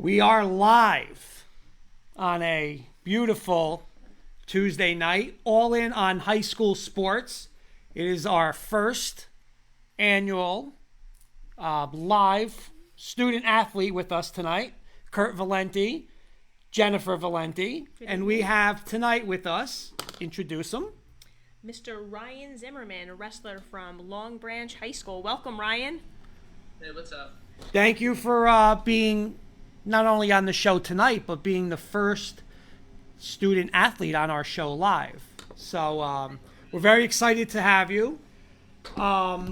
We are live on a beautiful Tuesday night, all in on high school sports. It is our first annual live student athlete with us tonight, Kurt Valenti, Jennifer Valenti, and we have tonight with us, introduce him, Mr. Ryan Zimmerman, a wrestler from Long Branch High School. Welcome, Ryan. Hey, what's up? Thank you for being not only on the show tonight, but being the first student athlete on our show live. So we're very excited to have you. How's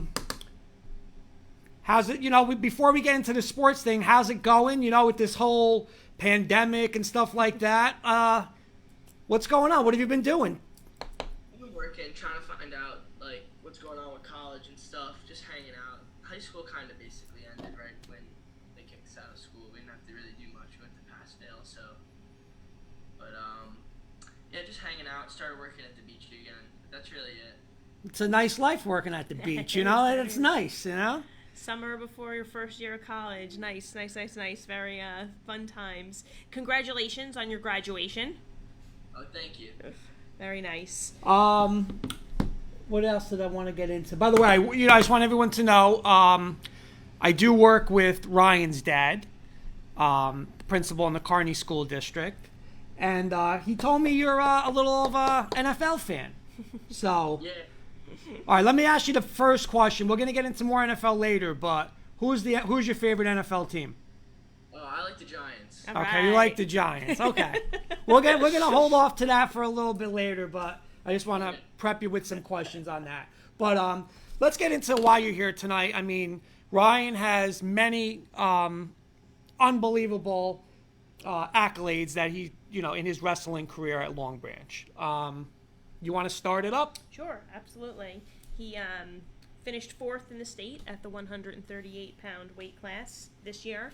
it, before we get into the sports thing, how's it going, with this whole pandemic and stuff like that? What's going on? What have you been doing? I've been working, trying to find out, what's going on with college and stuff, just hanging out. High school kind of basically ended right when they kicked us out of school. We didn't have to really do much. We went to pass-fail, so. But, yeah, just hanging out, started working at the beach again. That's really it. It's a nice life working at the beach, It's nice, Summer before your first year of college. Nice. Very fun times. Congratulations on your graduation. Oh, thank you. Very nice. What else did I want to get into? By the way, I just want everyone to know, I do work with Ryan's dad, principal in the Kearney School District, and he told me you're a little of a NFL fan. So, Yeah. All right, let me ask you the first question. We're gonna get into more NFL later, but who's your favorite NFL team? Oh, I like the Giants. All Okay, you right. like the Giants. Okay, we're gonna hold off to that for a little bit later, but I just want to prep you with some questions on that. But let's get into why you're here tonight. I mean, Ryan has many unbelievable accolades that he, in his wrestling career at Long Branch. You want to start it up? Sure, absolutely. He finished fourth in the state at the 138-pound weight class this year.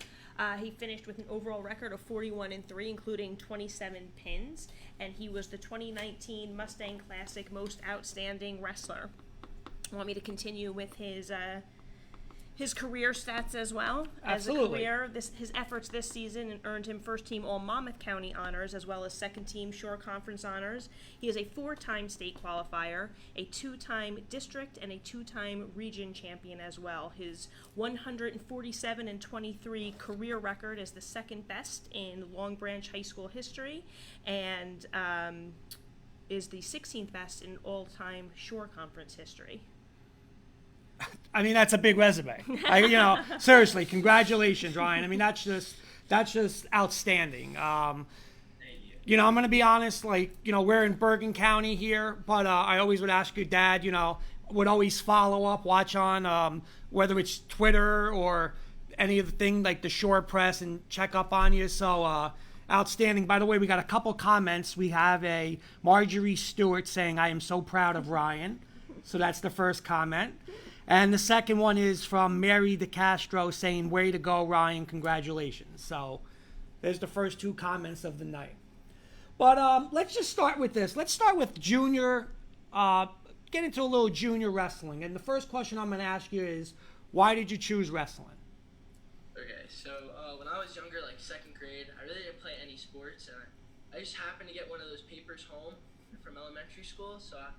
He finished with an overall record of 41-3, including 27 pins, and he was the 2019 Mustang Classic Most Outstanding Wrestler. Want me to continue with his career stats as well? Absolutely. As a career, his efforts this season earned him first-team All Monmouth County honors as well as second-team Shore Conference honors. He is a 4-time state qualifier, a 2-time district, and a 2-time region champion as well. His 147-23 career record is the second best in Long Branch High School history, and is the 16th best in all-time Shore Conference history. I mean, that's a big resume. Seriously, congratulations, Ryan. I mean, that's just outstanding. Thank you. I'm going to be honest, we're in Bergen County here, but I always would ask your dad, would always follow up, watch on whether it's Twitter or any of the thing like the Shore Press and check up on you. So outstanding. By the way, we got a couple comments. We have a Marjorie Stewart saying, "I am so proud of Ryan." So that's the first comment. And the second one is from Mary DeCastro saying, "Way to go, Ryan, congratulations." So there's the first two comments of the night. But let's just start with this. Let's start with junior, get into a little junior wrestling. And the first question I'm going to ask you is, why did you choose wrestling? Okay, so when I was younger, second grade, I really didn't play any sports, and I just happened to get one of those papers home from elementary school, so I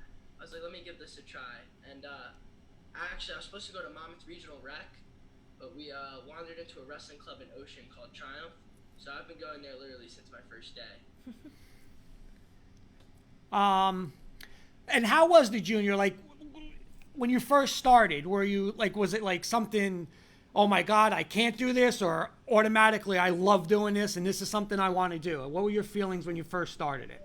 was like, let me give this a try. And actually, I was supposed to go to Monmouth Regional Rec, but we wandered into a wrestling club in Ocean called Triumph, so I've been going there literally since my first day. And how was the junior? When you first started, were you was it something, oh my God, I can't do this, or automatically I love doing this and this is something I want to do? What were your feelings when you first started it?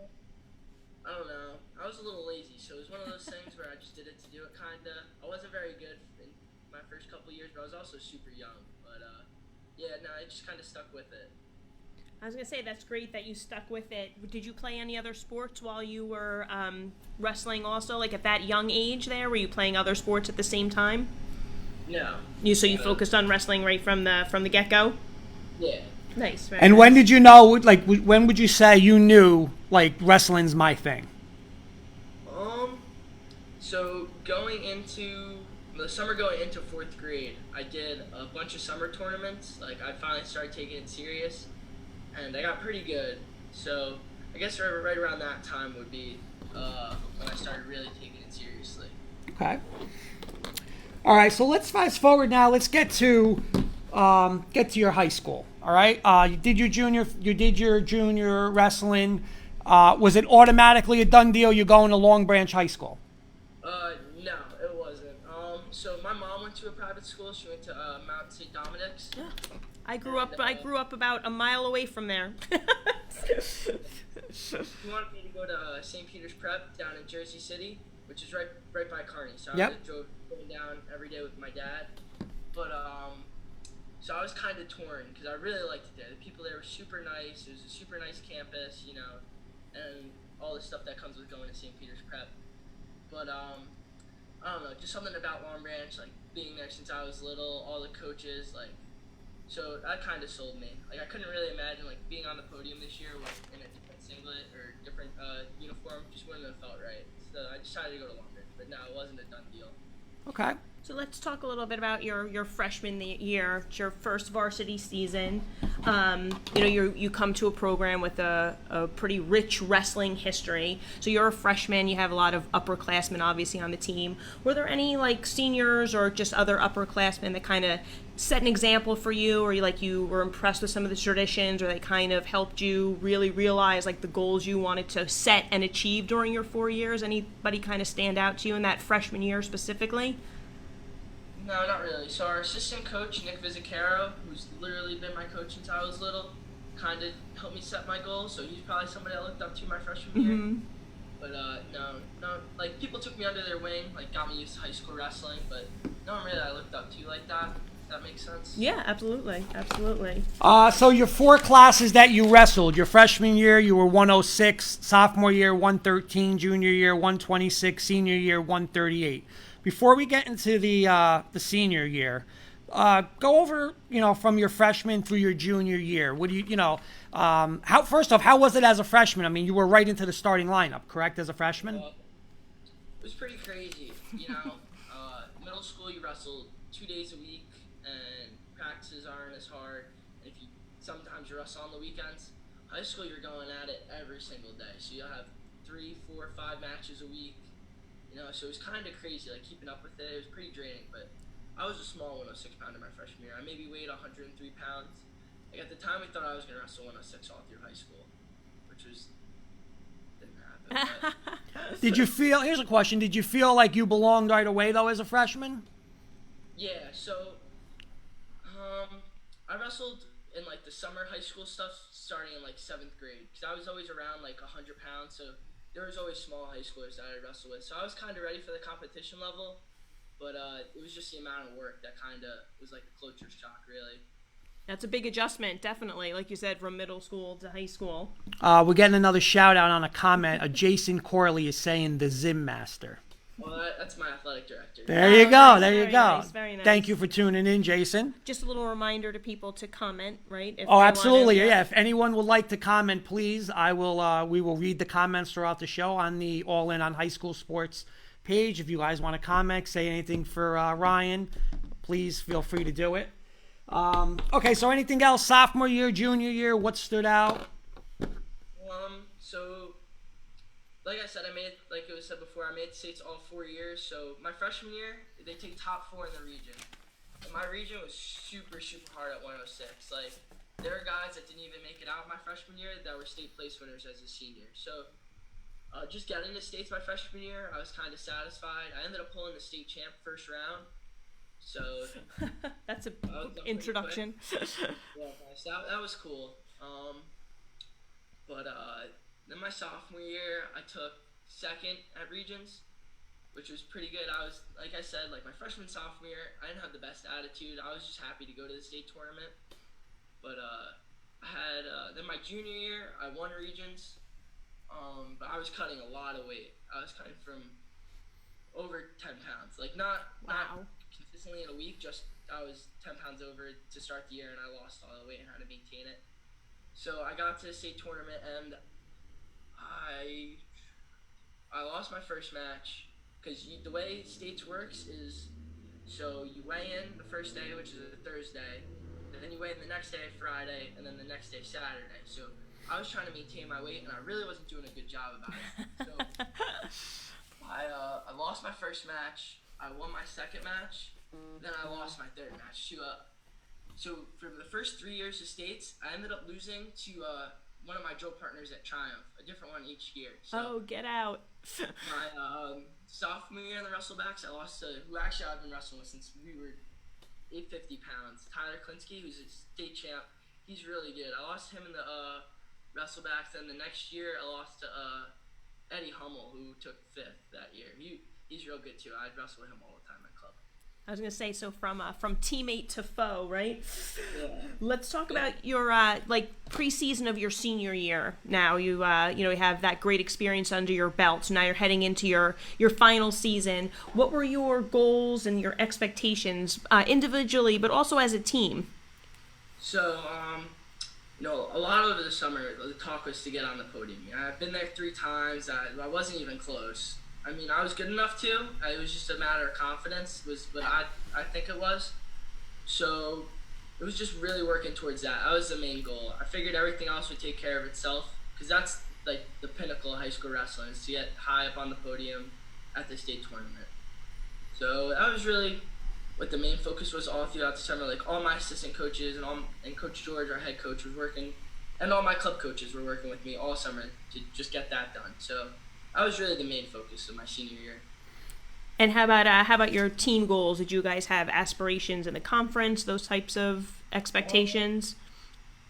I don't know. I was a little lazy, so it was one of those things where I just did it to do it, kinda. I wasn't very good in my first couple years, but I was also super young. But I just kind of stuck with it. I was going to say, that's great that you stuck with it. Did you play any other sports while you were wrestling also? At that young age there, were you playing other sports at the same time? No. So you focused on wrestling right from the get-go? Yeah. Nice. And nice. When did you know, when would you say you knew, wrestling's my thing? So the summer going into 4th grade, I did a bunch of summer tournaments. I finally started taking it serious. and I got pretty good. So I guess right around that time would be when I started really taking it seriously. Okay. All right, so let's fast forward now. Let's get to your high school. All right, you did your junior wrestling. Was it automatically a done deal? You're going to Long Branch High School. No, it wasn't. So my mom went to a private school. She went to Mount St. Dominic's. Yeah. I grew up about a mile away from there. She wanted me to go to St. Peter's Prep down in Jersey City, which is right by Kearney. So I drove going down every day with my dad. But so I was kind of torn because I really liked it there. The people there were super nice. It was a super nice campus, you know, and all the stuff that comes with going to St. Peter's Prep. But I don't know, just something about Long Branch, like being there since I was little, all the coaches, like, so that kind of sold me. Like I couldn't really imagine like being on the podium this year with in a different singlet or different uniform. Just wouldn't have felt right. So I decided to go to Long Branch, but no, it wasn't a done deal. Okay. So let's talk a little bit about your freshman year. It's your first varsity season. You come to a program with a pretty rich wrestling history. So you're a freshman. You have a lot of upperclassmen, obviously, on the team. Were there any like seniors or just other upperclassmen that kind of set an example for you, or you were impressed with some of the traditions, or they kind of helped you really realize like the goals you wanted to set and achieve during your 4 years? Anybody kind of stand out to you in that freshman year specifically? No, not really. So our assistant coach, Nick Vizzacaro, who's literally been my coach since I was little, kind of helped me set my goals. So he's probably somebody I looked up to my freshman year. But no, like people took me under their wing, like got me used to high school wrestling, but no one really I looked up to like that. If that makes sense. Yeah, absolutely. So your 4 classes that you wrestled, your freshman year you were 106, sophomore year 113, junior year 126, senior year 138. Before we get into the senior year, go over from your freshman through your junior year. What do how first off, how was it as a freshman? I mean, you were right into the starting lineup, correct, as a freshman? It was pretty crazy. Middle school you wrestle 2 days a week, and practices aren't as hard. And if you sometimes you wrestle on the weekends. High school you're going at it every single day, so you'll have 3, 4, 5 matches a week. So it was kind of crazy, like keeping up with it. It was pretty draining, but I was a small 106-pounder my freshman year. I maybe weighed 103 pounds. Like at the time, we thought I was going to wrestle 106 all through high school, which didn't happen. But. Here's a question, did you feel like you belonged right away, though, as a freshman? Yeah, so I wrestled in like the summer high school stuff starting in like 7th grade, because I was always around like 100 pounds, so there was always small high schoolers that I wrestled with. So I was kind of ready for the competition level, but it was just the amount of work that kind of was like a culture shock, really. That's a big adjustment, definitely. Like you said, from middle school to high school. We're getting another shout out on a comment. Jason Corley is saying the Zim Master. Well, that's my athletic director. There you go. There you go. Nice, very nice. Thank you for tuning in, Jason. Just a little reminder to people to comment, right? Absolutely. Yeah. If anyone would like to comment, please, we will read the comments throughout the show on the All In on High School Sports page. If you guys want to comment, say anything for Ryan, please feel free to do it. Okay, so anything else? Sophomore year, junior year, what stood out? So like I said, like it was said before, I made the states all 4 years. So my freshman year, they take top 4 in the region. And my region was super, super hard at 106. Like, there are guys that didn't even make it out my freshman year that were state place winners as a senior. So just getting to states my freshman year, I was kind of satisfied. I ended up pulling the state champ first round. So that's an introduction. Yeah, so that was cool. But then my sophomore year, I took 2nd at regions, which was pretty good. I was, like I said, like my freshman, sophomore year, I didn't have the best attitude. I was just happy to go to the state tournament. But I had, then my junior year, I won regions, but I was cutting a lot of weight. I was cutting from over 10 pounds. Like not consistently in a week, just I was 10 pounds over to start the year, and I lost all the weight and had to maintain it. So I got to the state tournament, and I lost my first match, because the way states works is, so you weigh in the first day, which is a Thursday, then you weigh in the next day, Friday, and then the next day, Saturday. So I was trying to maintain my weight, and I really wasn't doing a good job about it. So I lost my first match. I won my second match. Then I lost my third match to so for the first 3 years of states, I ended up losing to one of my drill partners at Triumph, a different one each year. So Oh, get out. my sophomore year in the wrestlebacks, I lost to who actually I've been wrestling with since we were 850 pounds. Tyler Klinsky, who's a state champ. He's really good. I lost to him in the wrestlebacks. Then the next year, I lost to Eddie Hummel, who took 5th that year. He's real good too. I'd wrestle with him all the time at club. I was gonna say, so from teammate to foe, right? Yeah. Let's talk about your like preseason of your senior year. Now you have that great experience under your belt. So now you're heading into your final season. What were your goals and your expectations individually, but also as a team? So, a lot over the summer, the talk was to get on the podium. I've been there 3 times. I wasn't even close. I mean, I was good enough to. It was just a matter of confidence, was what I think it was. So it was just really working towards that. That was the main goal. I figured everything else would take care of itself, because that's like the pinnacle of high school wrestling, is to get high up on the podium at the state tournament. So that was really what the main focus was all throughout the summer. Like, all my assistant coaches and Coach George, our head coach, was working, and all my club coaches were working with me all summer to just get that done. So that was really the main focus of my senior year. And how about your team goals? Did you guys have aspirations in the conference? Those types of expectations?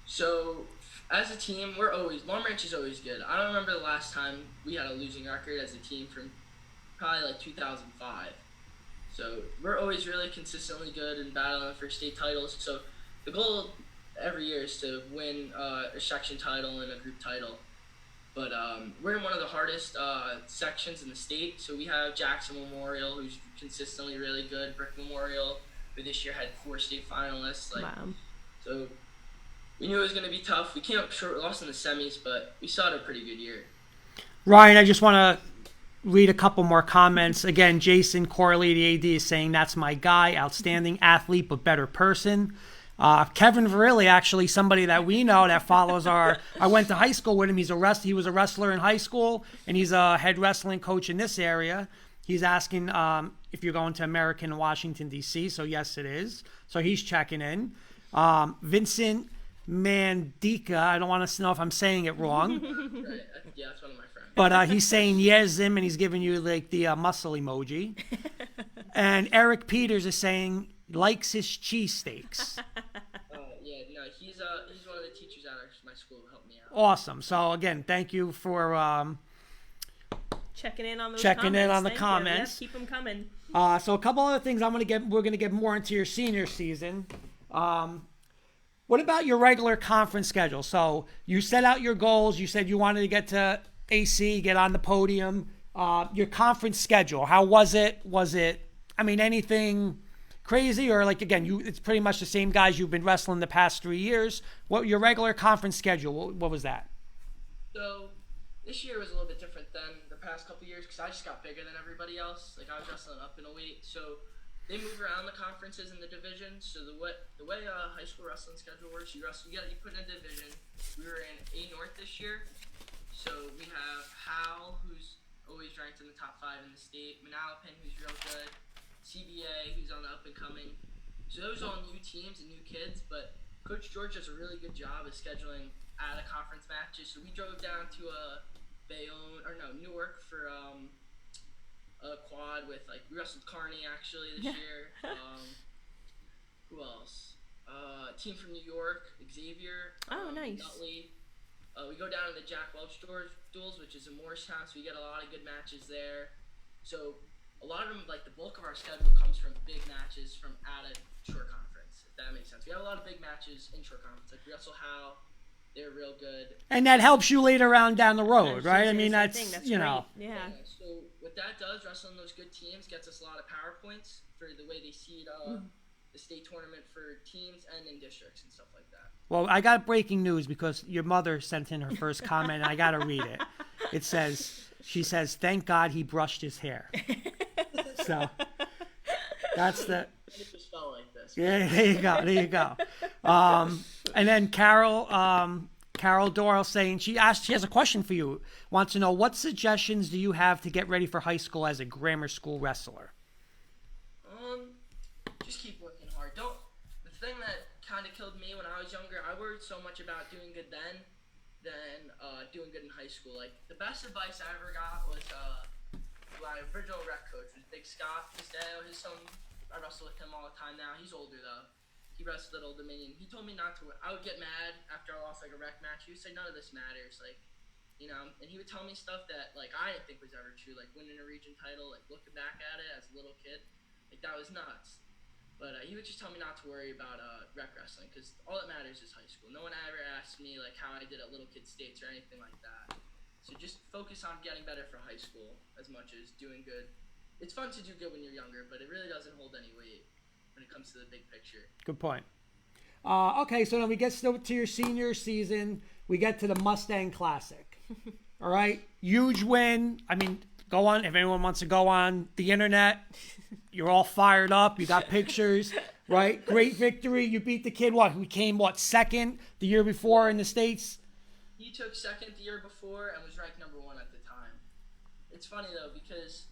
So as a team, Long Branch is always good. I don't remember the last time we had a losing record as a team from probably like 2005. So we're always really consistently good and battling for state titles. So the goal every year is to win a section title and a group title. But we're in one of the hardest sections in the state. So we have Jackson Memorial, who's consistently really good. Brick Memorial, who this year had 4 state finalists. Wow. So we knew it was going to be tough. We came up short, lost in the semis, but we still had a pretty good year. Ryan, I just want to read a couple more comments. Again, Jason Corley, the AD, is saying, that's my guy, outstanding athlete, but better person. Kevin Verilli, actually somebody that we know that follows I went to high school with him. He was a wrestler in high school, and he's a head wrestling coach in this area. He's asking if you're going to American in Washington, D.C. So yes, it is. So he's checking in. Vincent Mandika, I don't want to know if I'm saying it wrong. Right. Yeah, that's one of my friends. But he's saying, yeah, Zim, and he's giving you like the muscle emoji. And Eric Peters is saying, likes his cheesesteaks. He's one of the teachers at my school who helped me out. Awesome. So again, thank you for checking in on those checking comments. in on the Thank comments. You. Yes, keep them coming. So a couple other things we're gonna get more into your senior season. What about your regular conference schedule? So you set out your goals. You said you wanted to get to AC, get on the podium. Your conference schedule, how was it? Anything crazy, or like, again, it's pretty much the same guys you've been wrestling the past 3 years? What your regular conference schedule? What was that? So this year was a little bit different than the past couple years, because I just got bigger than everybody else. Like, I was wrestling up in a weight, so they move around the conferences and the divisions. So the way high school wrestling schedule works, you put in a division. We were in A North this year, so we have Hal, who's always ranked in the top 5 in the state, Manalapan, who's real good, CBA, who's on the up and coming. So those are all new teams and new kids, but Coach George does a really good job of scheduling out of conference matches. So we drove down to Newark for a quad with, like, we wrestled Kearney actually this year. Who else? Team from New York, Xavier. Oh, nice. Nutley. We go down to the Jack Welch duels, which is in Morristown, so we get a lot of good matches there. So a lot of them, like, the bulk of our schedule comes from big matches from out of short conference, if that makes sense. We have a lot of big matches in short conference, like Wrestle Howe, they're real good. And that helps you later on down the road, right? That's you know. Yeah. So what that does, wrestling those good teams, gets us a lot of power points for the way they seed the state tournament for teams and in districts and stuff like that. Well, I got breaking news, because your mother sent in her first comment, and I got to read it. She says, thank God he brushed his hair. So that's the. It just felt like this. Yeah, there you go. And then Carol Doral saying she has a question for you. Wants to know what suggestions do you have to get ready for high school as a grammar school wrestler? Just keep working hard. The thing that kind of killed me when I was younger, I worried so much about doing good then than doing good in high school. Like, the best advice I ever got was my original rec coach was Big Scott. His dad, his son, I wrestle with him all the time now. He's older though. He wrestled at Old Dominion. He told me not to. I would get mad after I lost like a rec match. He would say none of this matters, like, you know. And he would tell me stuff that like I didn't think was ever true, like winning a region title. Like looking back at it as a little kid, like that was nuts. But he would just tell me not to worry about rec wrestling because all that matters is high school. No one ever asked me like how I did at little kid states or anything like that. So just focus on getting better for high school as much as doing good. It's fun to do good when you're younger, but it really doesn't hold any weight when it comes to the big picture. Good point. Okay, so then we get to your senior season. We get to the Mustang Classic. All right, huge win. I mean, go on if anyone wants to go on the internet. You're all fired up. You got pictures, right? Great victory. You beat the kid. Who came second the year before in the States? He took second the year before and was ranked number 1 at the time. It's funny though because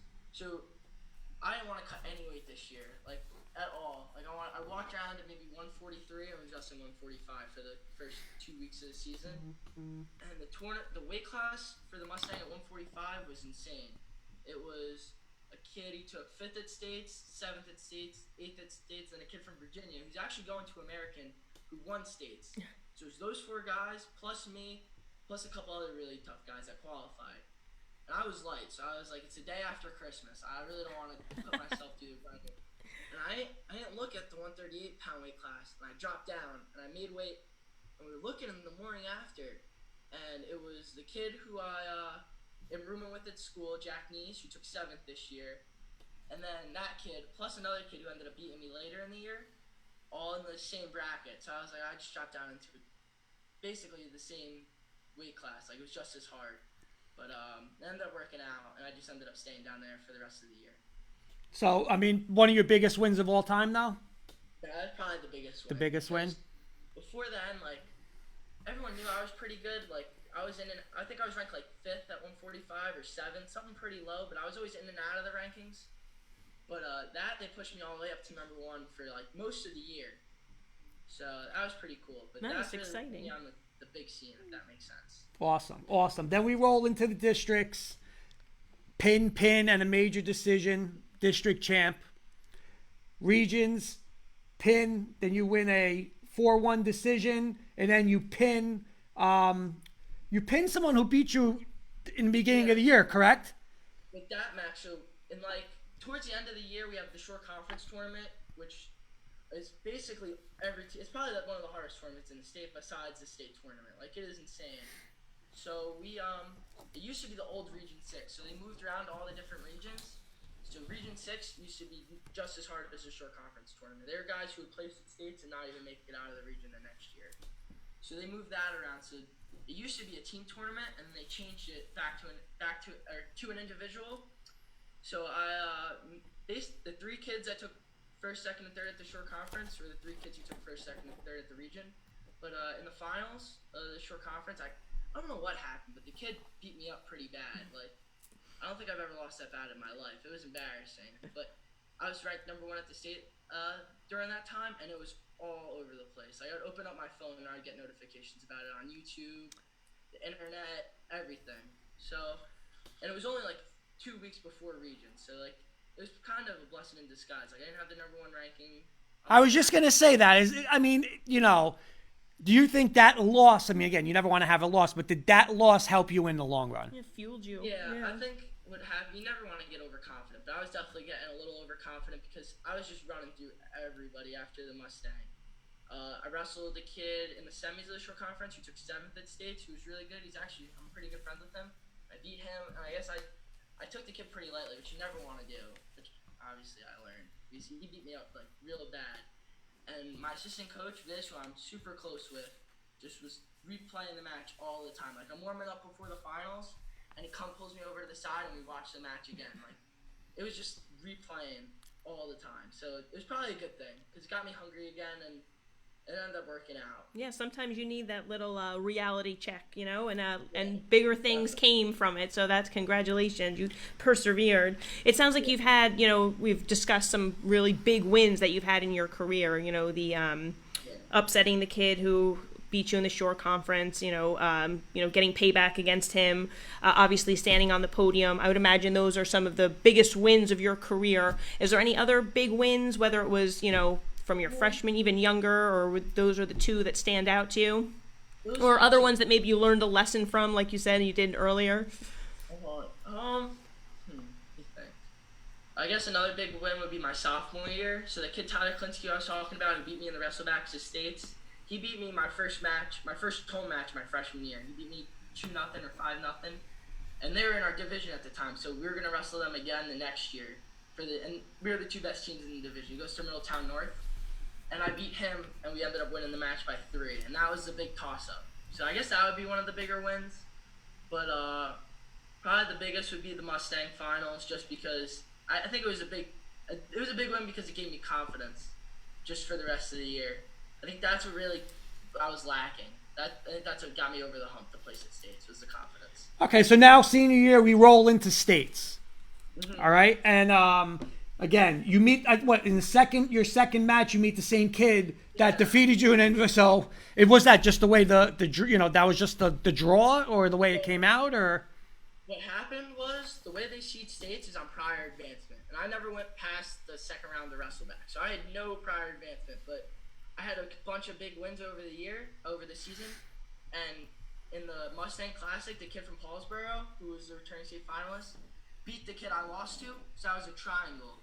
I didn't want to cut any weight this year, like at all. Like I walked around at maybe 143 and was wrestling 145 for the first 2 weeks of the season. And the weight class for the Mustang at 145 was insane. It was a kid, he took 5th at States, 7th at States, 8th at States, and a kid from Virginia who's actually going to American who won States. So it was those 4 guys, plus me, plus a couple other really tough guys that qualified. And I was light, so I was like, it's the day after Christmas. I really don't want to put myself through the grind. And I didn't look at the 138-pound weight class, and I dropped down, and I made weight, and we were looking in the morning after, and it was the kid who I am rooming with at school, Jack Neese, who took 7th this year, and then that kid, plus another kid who ended up beating me later in the year, all in the same bracket. So I was like, I just dropped down into basically the same weight class. Like, it was just as hard. But it ended up working out, and I just ended up staying down there for the rest of the year. So, I mean, one of your biggest wins of all time, though? Yeah, that's probably the biggest win. The biggest win? Before then, like, everyone knew I was pretty good. Like, I think I was ranked, like, 5th at 145 or 7th, something pretty low, but I was always in and out of the rankings. But they pushed me all the way up to number 1 for, like, most of the year. So that was pretty cool. But that's really exciting. Me on the big scene, if that makes sense. Awesome. Then we roll into the districts. Pin, and a major decision. District champ. Regions, pin. Then you win a 4-1 decision, and then you pin. You pin someone who beat you in the beginning of the year, correct? With that match, so towards the end of the year, we have the short conference tournament, which is basically it's probably one of the hardest tournaments in the state besides the state tournament. Like, it is insane. So it used to be the old Region 6, so they moved around to all the different regions. So Region 6 used to be just as hard as the short conference tournament. There are guys who would place at states and not even make it out of the region the next year. So they moved that around. So it used to be a team tournament, and then they changed it back to an individual. So the 3 kids that took 1st, 2nd, and 3rd at the short conference were the 3 kids who took 1st, 2nd, and 3rd at the region. But in the finals of the short conference, I don't know what happened, but the kid beat me up pretty bad. Like, I don't think I've ever lost that bad in my life. It was embarrassing. But I was ranked number 1 at the state during that time, and it was all over the place. Like, I would open up my phone and I'd get notifications about it on YouTube, the internet, everything. So, and it was only like 2 weeks before region. So, like, it was kind of a blessing in disguise. Like, I didn't have the number 1 ranking. I was just going to say that. Do you think that loss, I mean, again, you never want to have a loss, but did that loss help you in the long run? It fueled you. Yeah. I think you never want to get overconfident, but I was definitely getting a little overconfident because I was just running through everybody after the Mustang. I wrestled a kid in the semis of the short conference who took 7th at states, who was really good. I'm pretty good friends with him. I beat him, and I guess I took the kid pretty lightly, which you never want to do, which obviously I learned. Because he beat me up, like, real bad. And my assistant coach, Vish, who I'm super close with, just was replaying the match all the time. Like, I'm warming up before the finals, and he pulls me over to the side, and we watch the match again. Like, it was just replaying all the time. So it was probably a good thing, because it got me hungry again, and it ended up working out. Yeah, sometimes you need that little reality check, and bigger things came from it. So that's congratulations, you persevered. It sounds like you've had, we've discussed some really big wins that you've had in your career. The upsetting the kid who beat you in the shore conference. Getting payback against him. Obviously, standing on the podium. I would imagine those are some of the biggest wins of your career. Is there any other big wins? Whether it was, from your freshman, even younger, or those are the two that stand out to you? Or other ones that maybe you learned a lesson from, like you said you did earlier? Let me think. I guess another big win would be my sophomore year. So the kid Tyler Klinsky I was talking about, who beat me in the Wrestlebacks of States, he beat me my first home match my freshman year. He beat me 2-0 or 5-0. And they were in our division at the time, so we were going to wrestle them again the next year. And we were the two best teams in the division. He goes to Middletown North. And I beat him, and we ended up winning the match by 3. And that was the big toss-up. So I guess that would be one of the bigger wins. But probably the biggest would be the Mustang finals, just because I think it was a big win because it gave me confidence just for the rest of the year. I think that's what really I was lacking. I think that's what got me over the hump to place at States, was the confidence. Okay, so now senior year, we roll into States. Mm-hmm. All right, and again, you meet in your second match, you meet the same kid that defeated you, and then so it was that just the way that was just the draw, or the way it came out, or what happened was the way they seed States is on prior advancement, and I never went past the second round of Wrestleback, so I had no prior advancement, but I had a bunch of big wins over the season, and in the Mustang Classic, the kid from Paulsboro, who was the returning state finalist, beat the kid I lost to, so I was a triangle.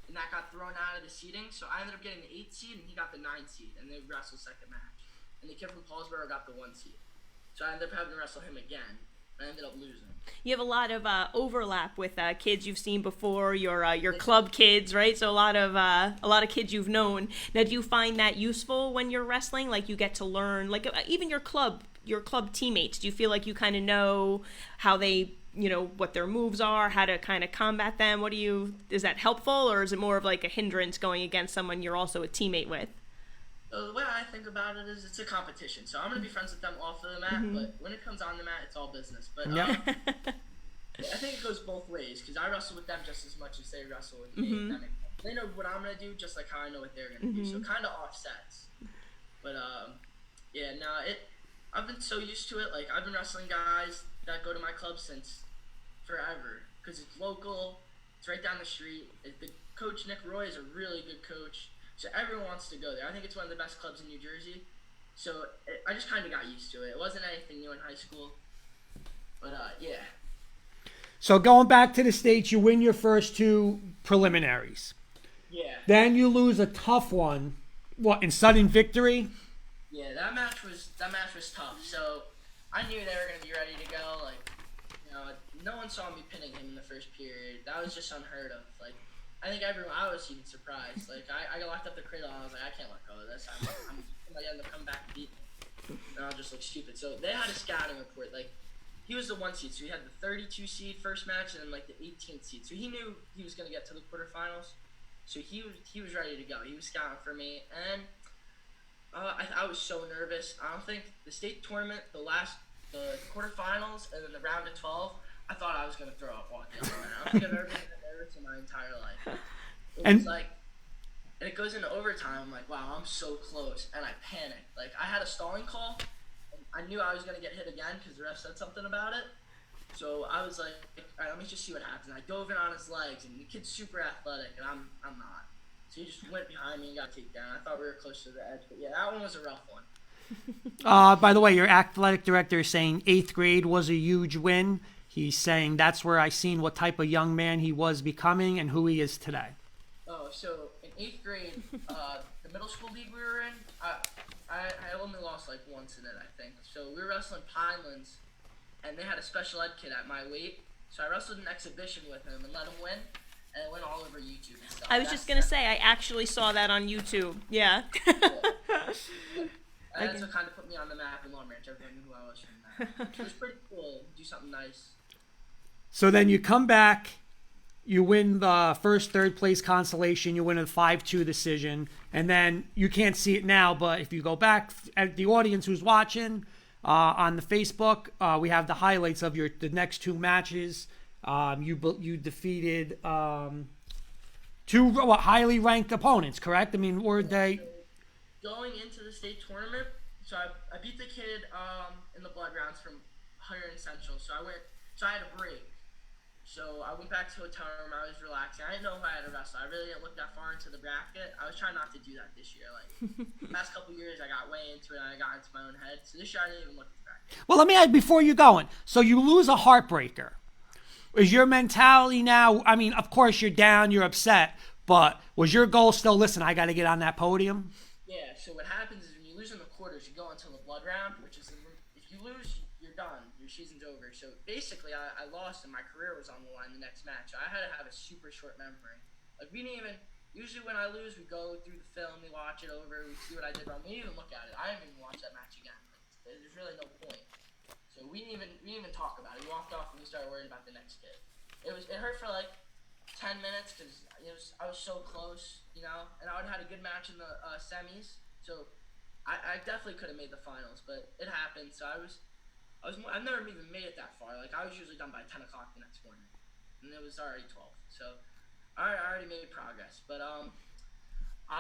And that got thrown out of the seeding, so I ended up getting the 8th seed, and he got the 9th seed, and they wrestled second match. And the kid from Paulsboro got the 1 seed. So I ended up having to wrestle him again, and I ended up losing. You have a lot of overlap with kids you've seen before, your club kids, right? So a lot of kids you've known. Now, do you find that useful when you're wrestling? Like, you get to learn, like even your club teammates. Do you feel like you kind of know how they, what their moves are, how to kind of combat them? Is that helpful, or is it more of like a hindrance going against someone you're also a teamate with? The way I think about it is it's a competition. So I'm going to be friends with them off of the mat, but when it comes on the mat, it's all business. But I think it goes both ways, because I wrestle with them just as much as they wrestle with me. They know what I'm going to do just like how I know what they're going to do. So it kind of offsets. But I've been so used to it. Like, I've been wrestling guys that go to my club since forever, because it's local, it's right down the street. The coach, Nick Roy, is a really good coach, so everyone wants to go there. I think it's one of the best clubs in New Jersey, so I just kind of got used to it. It wasn't anything new in high school, but yeah. So going back to the States, you win your first 2 preliminaries. Yeah. Then you lose a tough one, in sudden victory? Yeah, that match was tough. So I knew they were going to be ready to go. Like, no one saw me pinning him in the first period. That was just unheard of. Like, I think I was even surprised. Like, I got locked up the cradle, and I was like, I can't let go of this. I'm going to end up coming back and beat me. And I'll just look stupid. So they had a scouting report. Like, he was the 1 seed, so he had the 32 seed first match, and then like the 18th seed. So he knew he was going to get to the quarterfinals. So he was ready to go. He was scouting for me, and I was so nervous. I don't think the state tournament, the quarterfinals, and then the round of 12, I thought I was going to throw up walking on. I don't think I've ever been nervous in my entire life. It was like, and it goes into overtime. I'm like, wow, I'm so close, and I panicked. Like, I had a stalling call, and I knew I was going to get hit again because the ref said something about it. So I was like, all right, let me just see what happens. And I dove in on his legs, and the kid's super athletic, and I'm not. So he just went behind me and got taken down. I thought we were close to the edge, but yeah, that one was a rough one. By the way, your athletic director is saying 8th grade was a huge win. He's saying that's where I seen what type of young man he was becoming and who he is today. Oh, so in 8th grade, the middle school league we were in, I only lost like once in it, I think. So we were wrestling Pinelands, and they had a special ed kid at my weight. So I wrestled an exhibition with him and let him win, and it went all over YouTube and stuff. I was just going to say, I actually saw that on YouTube. Yeah. And that's what kind of put me on the map in Long Branch. Everyone knew who I was from that. It was pretty cool. Do something nice. So then you come back you win the first, third place consolation. You win a 5-2 decision. And then you can't see it now, but if you go back at the audience who's watching on the Facebook, we have the highlights of the next 2 matches. You defeated two highly ranked opponents, correct? I mean, were they going into the state tournament? So I beat the kid in the blood rounds from Hunter and Central. So I had a break. So I went back to the hotel room. I was relaxing. I didn't know if I had to wrestle. I really didn't look that far into the bracket. I was trying not to do that this year. Like the past couple years, I got way into it and I got into my own head. So this year, I didn't even look at the bracket. Well, let me add before you going. So you lose a heartbreaker. Is your mentality now? I mean, of course you're down, you're upset, but was your goal still? Listen, I got to get on that podium. Yeah. So what happens is when you lose in the quarters, you go into the blood round, which is if you lose, you're done. Your season's over. So basically, I lost and my career was on the line the next match. So I had to have a super short memory. Like we didn't even. Usually when I lose, we go through the film, we watch it over, we see what I did wrong. We didn't even look at it. I didn't even watch that match again. Like, there's really no point. So we didn't even talk about it. We walked off and we started worrying about the next kid. It hurt for like 10 minutes because I was so close, you know, and I would have had a good match in the semis. So I definitely could have made the finals, but it happened. So I've never even made it that far. Like I was usually done by 10 o'clock the next morning, and it was already 12. So I already made progress, but I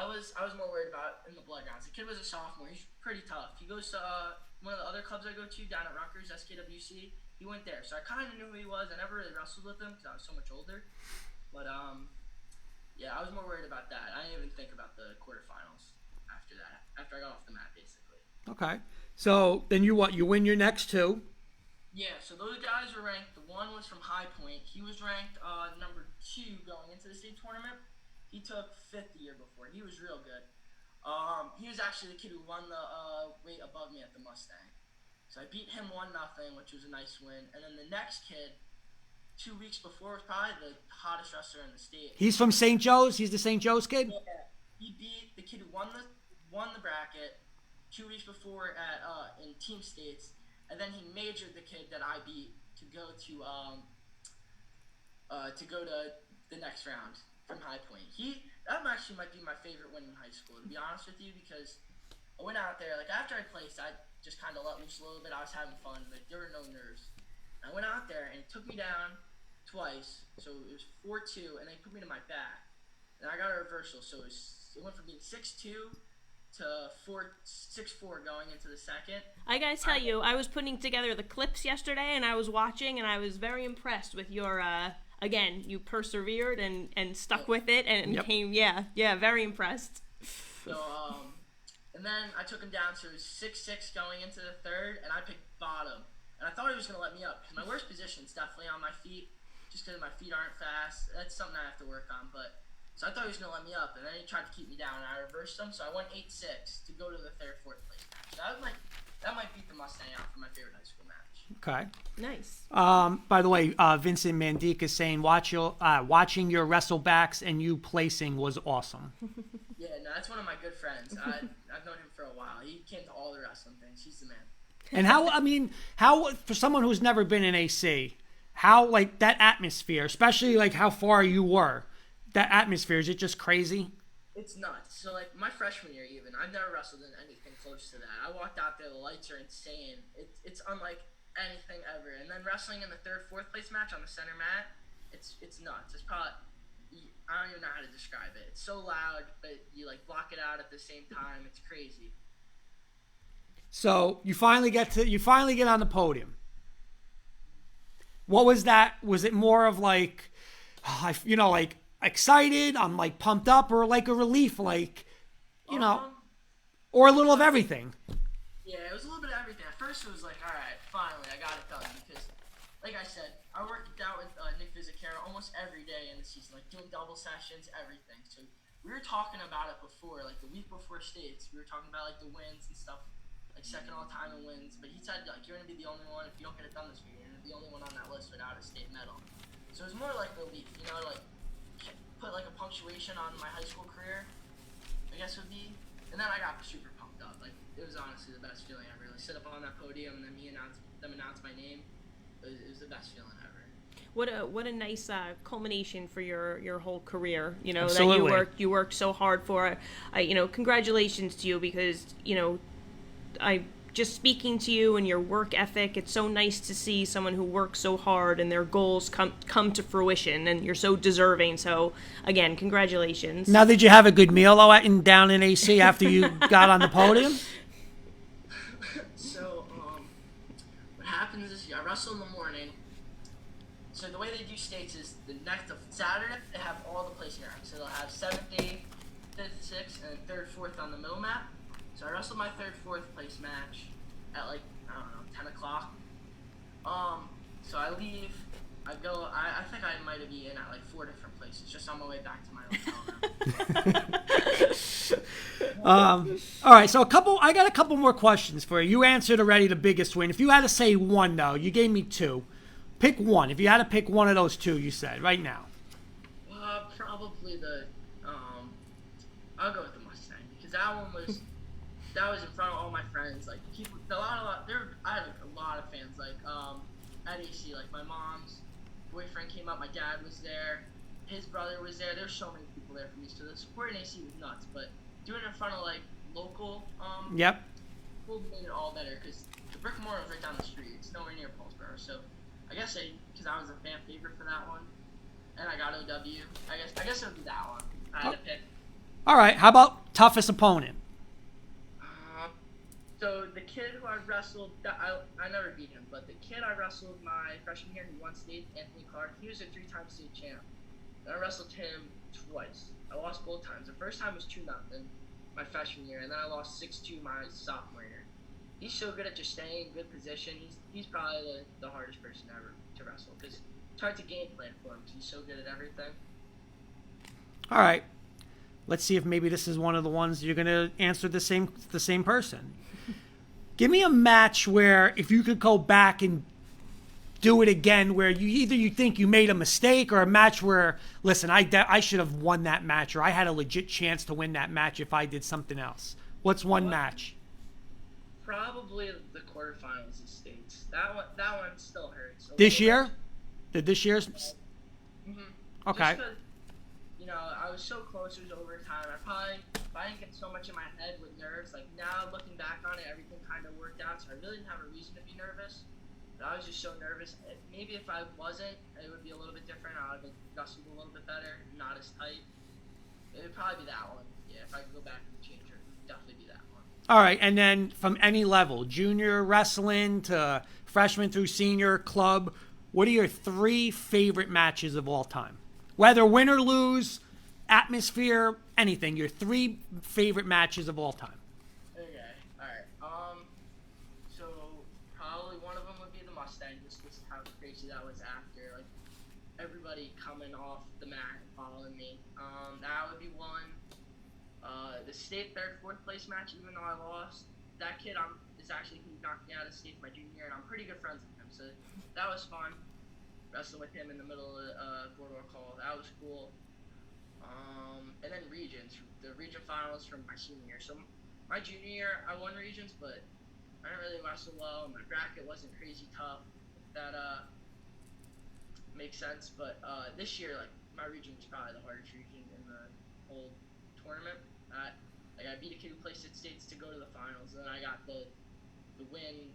was more worried about in the blood rounds. The kid was a sophomore. He's pretty tough. He goes to one of the other clubs I go to down at Rutgers, SKWC. He went there, so I kind of knew who he was. I never really wrestled with him because I was so much older. But yeah, I was more worried about that. I didn't even think about the quarterfinals after that. After I got off the mat, basically. Okay. So then you win your next 2. Yeah, so those guys were ranked. The one was from High Point. He was ranked number 2 going into the state tournament. He took 5th the year before. He was real good. He was actually the kid who won the weight above me at the Mustang. So I beat him 1-0, which was a nice win. And then the next kid, 2 weeks before, was probably the hottest wrestler in the state. He's from St. Joe's. He's the St. Joe's kid. Yeah, he beat the kid who won the bracket 2 weeks before at in team states. And then he majored the kid that I beat to go to the next round from High Point. That actually might be my favorite win in high school, to be honest with you, because I went out there, like after I placed, I just kind of let loose a little bit. I was having fun, like there were no nerves. And I went out there and he took me down twice, so it was 4-2, and then he put me to my back. And I got a reversal, so it went from being 6-2 to 6-4 going into the second. I gotta tell you, I was putting together the clips yesterday, and I was watching, and I was very impressed with your. Again, you persevered and stuck with it, and came. Yeah, very impressed. So and then I took him down, so it was 6-6 going into the third, and I picked bottom. And I thought he was gonna let me up because my worst position is definitely on my feet, just because my feet aren't fast. That's something I have to work on, but. So I thought he was going to let me up, and then he tried to keep me down, and I reversed him, so I went 8-6 to go to the 3rd, 4th place match. That might beat the Mustang out for my favorite high school match. Okay. Nice. By the way, Vincent Mandic is saying watching your wrestlebacks and you placing was awesome. Yeah, no, that's one of my good friends. I've known him for a while. He came to all the wrestling things. He's the man. And how for someone who's never been in AC, how like that atmosphere, especially like how far you were. That atmosphere, is it just crazy? It's nuts. So, like, my freshman year even, I've never wrestled in anything close to that. I walked out there, the lights are insane. It's unlike anything ever. And then wrestling in the 3rd, 4th place match on the center mat, it's nuts. It's probably, I don't even know how to describe it. It's so loud, but you, like, block it out at the same time. It's crazy. So, you finally get on the podium. What was that? Was it more of like, like, excited, I'm like pumped up, or like a relief, like or a little of everything? Yeah, it was a little bit of everything. At first it was like, all right, finally I got it done, because like I said, I worked out with Nick Vizicaro almost every day in the season, like doing double sessions, everything. So we were talking about it before, like the week before states, we were talking about like the wins and stuff, like second all time in wins, but he said like you're gonna be the only one, if you don't get it done this year, you're gonna be the only one on that list without a state medal. So it was more like relief, like put like a punctuation on my high school career, I guess would be. And then I got super pumped up. Like it was honestly the best feeling ever. Like sit up on that podium and then them announce my name. It was the best feeling ever. what a nice culmination for your whole career. You know, Absolutely. that you worked so hard for. Congratulations to you, because I just speaking to you and your work ethic. It's so nice to see someone who works so hard and their goals come to fruition, and you're so deserving. So again, congratulations. Now, did you have a good meal down in AC after you got on the podium? So, what happens is I wrestle in the morning. So the way they do states is the next of Saturday they have all the placing rounds. So they'll have 7th, 8th, 5th, 6th, and 3rd, 4th on the middle map. So I wrestled my 3rd, 4th place match at like, I don't know, 10 o'clock. So I leave. I go. I think I might have eaten at like 4 different places just on my way back to my hotel room. All right, so I got a couple more questions for you. You answered already the biggest win. If you had to say one, though, you gave me 2. Pick one. If you had to pick one of those 2, you said right now. Probably the. I'll go with the Mustang because that was in front of all my friends. Like people, I had a lot of fans. Like at AC, like my mom's boyfriend came up. My dad was there. His brother was there. There's so many people there for me. So the support in AC was nuts. But doing it in front of like local Yep. people made it all better because the brick and mortar was right down the street. It's nowhere near Paulsboro. So I guess because I was a fan favorite for that one, and I got OW. I guess it would be that one. I had to pick. All right, how about toughest opponent? So the kid who I wrestled, I never beat him, but the kid I wrestled my freshman year who won state, Anthony Clark, he was a 3-time state champ. And I wrestled him twice. I lost both times. The first time was 2-0 my freshman year, and then I lost 6-2 my sophomore year. He's so good at just staying in good position. He's probably the hardest person ever to wrestle because it's hard to game plan for him because he's so good at everything. All right, let's see if maybe this is one of the ones you're gonna answer the same person. Give me a match where if you could go back and do it again, where you think you made a mistake, or a match where, listen, I should have won that match, or I had a legit chance to win that match if I did something else. What's one match? Probably the quarterfinals of states. That one still hurts. This year? Did this year's? Mm-hmm. Okay. Just 'cause, I was so close. It was overtime. I didn't get so much in my head with nerves. Like now, looking back on it, everything kind of worked out. So I really didn't have a reason to be nervous. But I was just so nervous. Maybe if I wasn't, it would be a little bit different. I would have wrestled a little bit better, not as tight. It would probably be that one. Yeah, if I could go back and change it, it would definitely be that one. All right, and then from any level, junior wrestling to freshman through senior club, what are your 3 favorite matches of all time? Whether win or lose, atmosphere, anything. Your 3 favorite matches of all time. Okay, alright. So probably one of them would be the Mustang, just how crazy that was after. Like, everybody coming off the mat and following me. That would be one. The state 3rd, 4th place match, even though I lost, that kid is actually who knocked me out of state my junior year, and I'm pretty good friends with him, so that was fun. Wrestling with him in the middle of Boardwalk Hall, that was cool. And then regions, the region finals from my senior year. So my junior year, I won regions, but I didn't really wrestle well. My bracket wasn't crazy tough. That makes sense. But this year, like my region was probably the hardest region in the whole tournament. I beat a kid who placed at states to go to the finals, and then I got the win.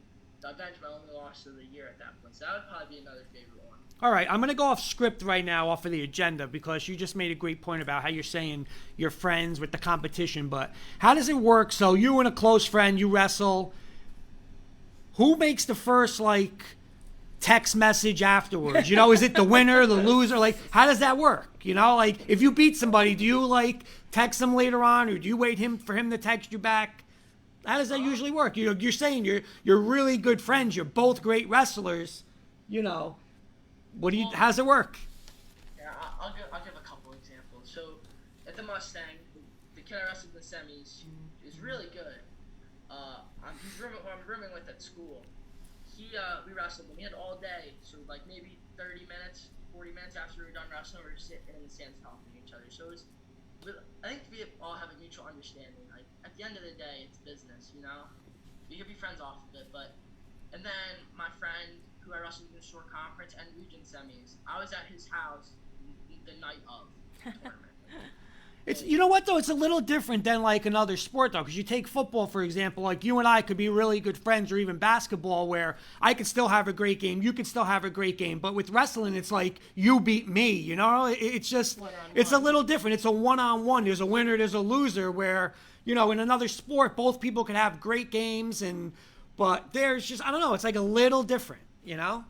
I avenged my only loss of the year at that point. So that would probably be another favorite one. All right, I'm going to go off script right now, off of the agenda, because you just made a great point about how you're saying you're friends with the competition. But how does it work? So you and a close friend, you wrestle. Who makes the first, text message afterwards? Is it the winner, the loser? How does that work? If you beat somebody, do you, text them later on, or do you wait for him to text you back? How does that usually work? You're saying you're really good friends. You're both great wrestlers. How's it work? Yeah, I'll give a couple examples. So at the Mustang, the kid I wrestled in the semis is really good. I'm rooming with at school. We wrestled him. We had all day, so maybe 30 minutes, 40 minutes after we were done wrestling, we were sitting in the stands talking to each other. So I think we all have a mutual understanding. At the end of the day, it's business. You can be friends off of it, and then my friend who I wrestled in the short conference and region semis. I was at his house the night of the tournament. It's, you know what though, it's a little different than like another sport though, because you take football for example, like you and I could be really good friends, or even basketball where I could still have a great game, you could still have a great game, but with wrestling it's like you beat me, you know. It's just it's a little different. It's a one-on-one. There's a winner, there's a loser, where you know in another sport both people could have great games, and but there's just, I don't know, it's like a little different, you know.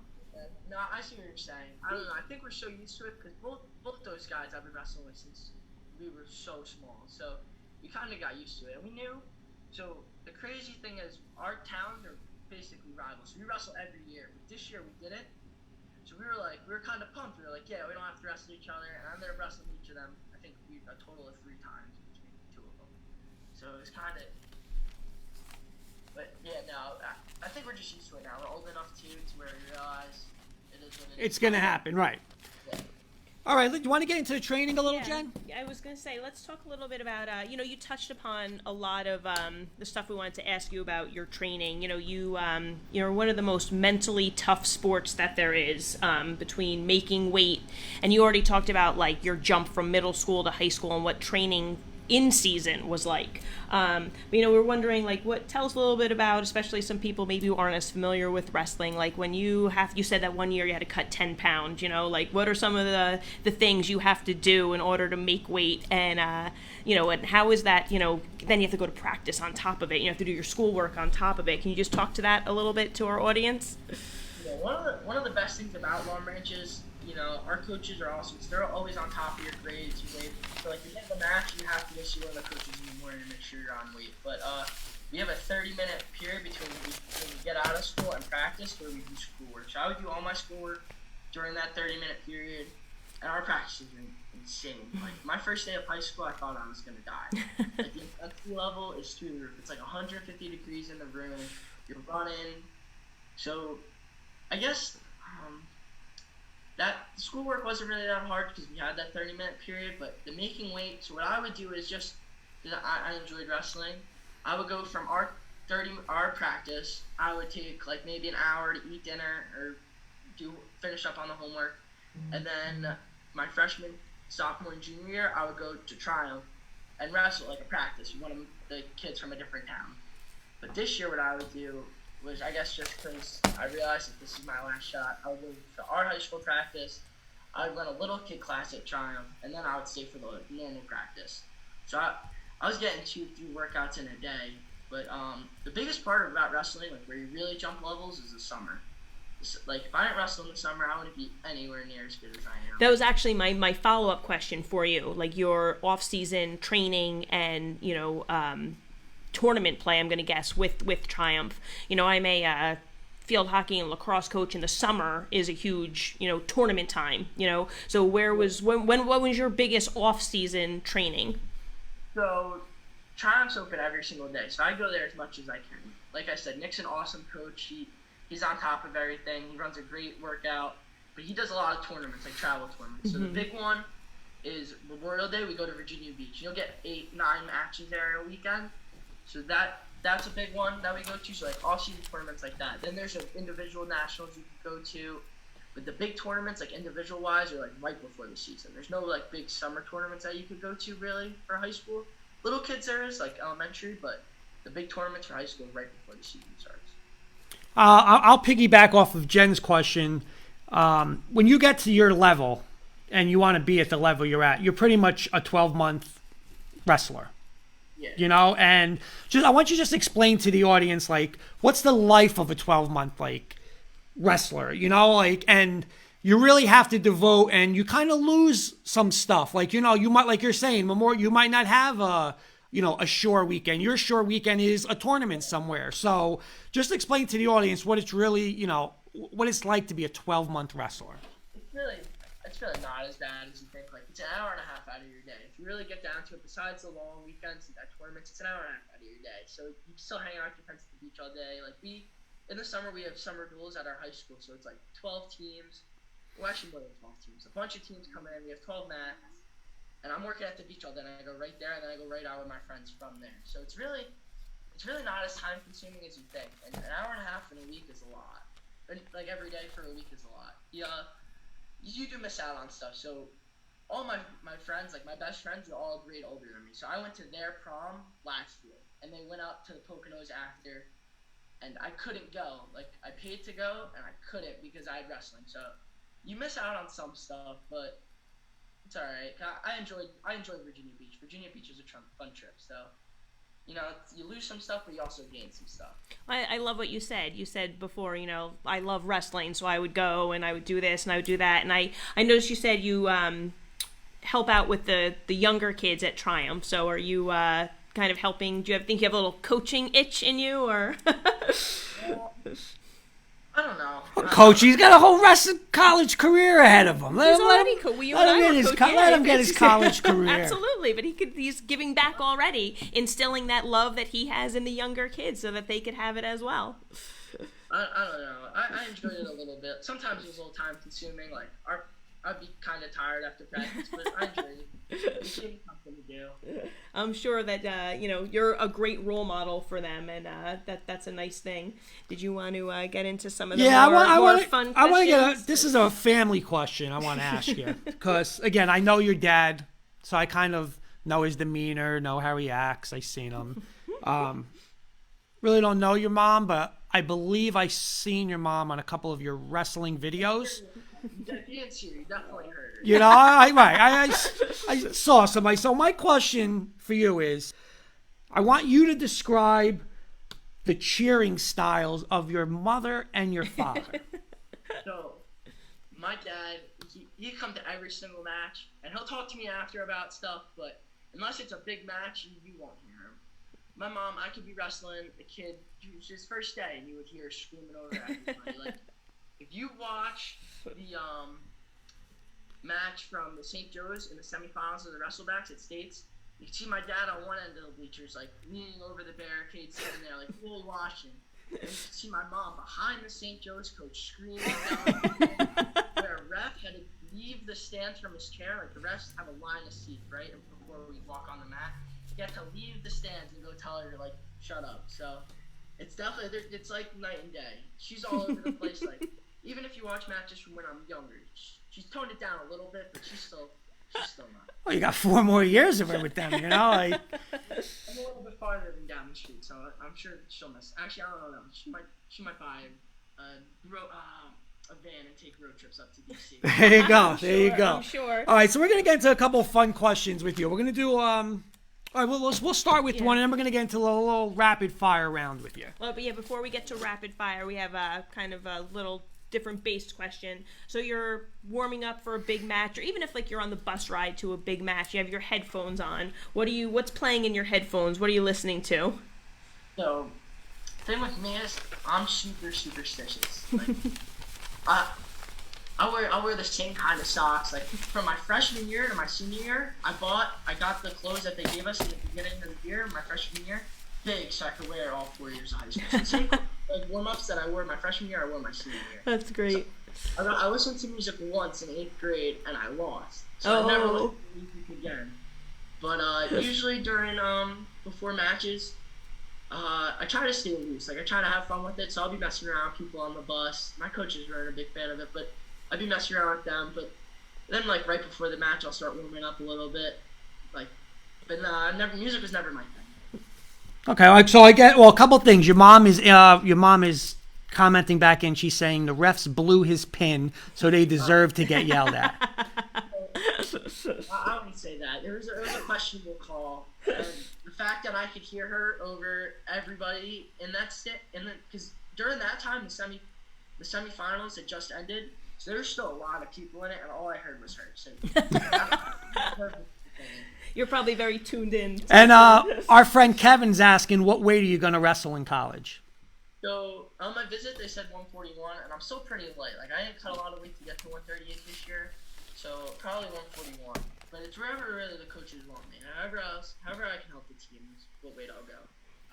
No, I see what you're saying. I don't know. I think we're so used to it because both those guys I've been wrestling with since we were so small. So we kind of got used to it. And we knew. So the crazy thing is our towns are basically rivals. So we wrestle every year. But this year we didn't. So we were kind of pumped. We were like, yeah, we don't have to wrestle each other. And I'm there wrestling each of them. I think a total of 3 times between the two of them. So it's kind of. But yeah, no, I think we're just used to it now. We're old enough to where we realize it is what it is. It's gonna happen, right? Yeah. All right, do you want to get into the training a little, Jen? I was going to say, let's talk a little bit about, you touched upon a lot of the stuff we wanted to ask you about your training. You're one of the most mentally tough sports that there is, between making weight, and you already talked about, like, your jump from middle school to high school and what training in season was like. We're wondering, like, tell us a little bit about, especially some people maybe who aren't as familiar with wrestling, like when you said that one year you had to cut 10 pounds, like what are some of the things you have to do in order to make weight, and and how is that, then you have to go to practice on top of it, you have to do your schoolwork on top of it. Can you just talk to that a little bit to our audience? Yeah, one of the best things about Long Branch is, our coaches are awesome. So they're always on top of your grades. So like, you get the match, you have to go see one of the coaches in the morning to make sure you're on weight. But we have a 30-minute period between we get out of school and practice where we do schoolwork. So I would do all my schoolwork during that 30-minute period, and our practices are insane. Like, my first day of high school, I thought I was going to die. Like, the intensity level is through the roof. It's like 150 degrees in the room. You're running. So I guess that schoolwork wasn't really that hard because we had that 30-minute period, but the making weight, so what I would do is just, because I enjoyed wrestling, I would go from our practice, I would take like maybe an hour to eat dinner or finish up on the homework, and then my freshman, sophomore, and junior year, I would go to Triumph and wrestle like a practice with one of the kids from a different town. But this year what I would do was, I guess just because I realized that this is my last shot, I would go to our high school practice, I would run a little kid class at Triumph, and then I would stay for the normal practice. So I was getting 2-3 workouts in a day, but the biggest part about wrestling, like where you really jump levels, is the summer. Like, if I didn't wrestle in the summer, I wouldn't be anywhere near as good as I am. That was actually my follow-up question for you, like your off-season training and, tournament play, I'm going to guess, with Triumph. I'm a field hockey and lacrosse coach, and the summer is a huge, tournament time, So what was your biggest off-season training? So Triumph's open every single day, so I go there as much as I can. Like I said, Nick's an awesome coach. He's on top of everything. He runs a great workout, but he does a lot of tournaments, like travel tournaments. So the big one is Memorial Day. We go to Virginia Beach. You'll get 8-9 matches there a weekend. So that's a big one that we go to. So like all-season tournaments like that. Then there's individual nationals you can go to. But the big tournaments, like individual-wise, are like right before the season. There's no like big summer tournaments that you could go to really for high school. Little kids there is, like elementary, but the big tournaments for high school are right before the season starts. I'll piggyback off of Jen's question. When you get to your level and you want to be at the level you're at, you're pretty much a 12-month wrestler. Yeah. And I want you to just explain to the audience, like, what's the life of a 12-month, like, wrestler, and you really have to devote, and you kind of lose some stuff. Like, you might, like you're saying, you might not have a shore weekend. Your shore weekend is a tournament somewhere. So just explain to the audience what it's really, what it's like to be a 12-month wrestler. It's really not as bad as you think. Like, it's an hour and a half out of your day. If you really get down to it, besides the long weekends at tournaments, it's an hour and a half out of your day. So you can still hang out with your friends at the beach all day. Like, in the summer, we have summer duels at our high school. So it's like 12 teams. Well, actually more than 12 teams. A bunch of teams come in. We have 12 mats. And I'm working at the beach all day. And I go right there, and then I go right out with my friends from there. So it's really not as time consuming as you think. And an hour and a half in a week is a lot. like every day for a week is a lot. Yeah, you do miss out on stuff. So all my friends, like my best friends, are all a grade older than me. So I went to their prom last year, and they went out to the Poconos after, and I couldn't go. Like I paid to go, and I couldn't because I had wrestling. So you miss out on some stuff, but it's all right. I enjoyed Virginia Beach. Virginia Beach is a fun trip. So you lose some stuff, but you also gain some stuff. I love what you said. You said before, I love wrestling, so I would go and I would do this and I would do that. And I noticed you said you help out with the younger kids at Triumph. So are you kind of helping? Do you think you have a little coaching itch in you, or? I don't know. Coach, he's got a whole college career ahead of him. Let him get his college career. Absolutely, but he's giving back already, instilling that love that he has in the younger kids so that they could have it as well. I don't know. I enjoyed it a little bit. Sometimes it was a little time consuming. Like I'd be kind of tired after practice, but I enjoyed it. It gave me something to do. I'm sure that you're a great role model for them, and that's a nice thing. Did you want to get into some of the more fun questions? I want to get this is a family question I want to ask you because again I know your dad, so I kind of know his demeanor, know how he acts. I've seen him. Really don't know your mom, but I believe I've seen your mom on a couple of your wrestling videos. You definitely heard her. I saw somebody. So my question for you is, I want you to describe the cheering styles of your mother and your father. So, my dad, he come to every single match, and he'll talk to me after about stuff, but unless it's a big match, you won't hear him. My mom, I could be wrestling a kid, it was his first day, and you would hear her screaming over everybody. Like, if you watch the match from the St. Joe's in the semifinals of the Wrestlebacks at States, you can see my dad on one end of the bleachers, like leaning over the barricade, sitting there, like full watching. And you can see my mom behind the St. Joe's coach screaming down where a ref had to leave the stands from his chair. Like the refs have a line of seats, right? And before we walk on the mat, you have to leave the stands and go tell her to like shut up. So it's definitely, it's like night and day. She's all over the place. Like even if you watch matches from when I'm younger, she's toned it down a little bit, but she's still not. Well, you got 4 more years of it with them, Like I'm a little bit farther than down the street, so I'm sure she'll miss. Actually, I don't know. She might buy a van and take road trips up to DC. There you go. There you go. I'm sure. All right, so we're gonna get into a couple of fun questions with you. We're gonna do all right, we'll start with one, and then we're gonna get into a little rapid fire round with you. Well, but yeah, before we get to rapid fire, we have a kind of a little different based question. So you're warming up for a big match, or even if like you're on the bus ride to a big match, you have your headphones on. What's playing in your headphones? What are you listening to? So, thing with me is I'm super superstitious. Like, I wear the same kind of socks. Like from my freshman year to my senior year, I got the clothes that they gave us in the beginning of the year, my freshman year, big, so I could wear it all 4 years of high school. So the same like warm-ups that I wore my freshman year, I wore my senior year. That's great. So, I listened to music once in 8th grade, and I lost. So I never listened to music again. But usually during before matches, I try to stay loose. Like I try to have fun with it. So I'll be messing around with people on the bus. My coaches weren't a big fan of it, but I'd be messing around with them. But then like right before the match, I'll start warming up a little bit. But music was never my thing. Okay, so I get a couple things. Your mom is commenting back in. She's saying the refs blew his pin, so they deserve to get yelled at. I wouldn't say that. It was a questionable call. And the fact that I could hear her over everybody in that because during that time the semifinals had just ended, so there were still a lot of people in it, and all I heard was her. So you're probably very tuned in. And our friend Kevin's asking, what weight are you going to wrestle in college? So on my visit, they said 141, and I'm still pretty light. Like I didn't cut a lot of weight to get to 138 this year, so probably 141. But it's wherever really the coaches want me. However I can help the team is what weight I'll go.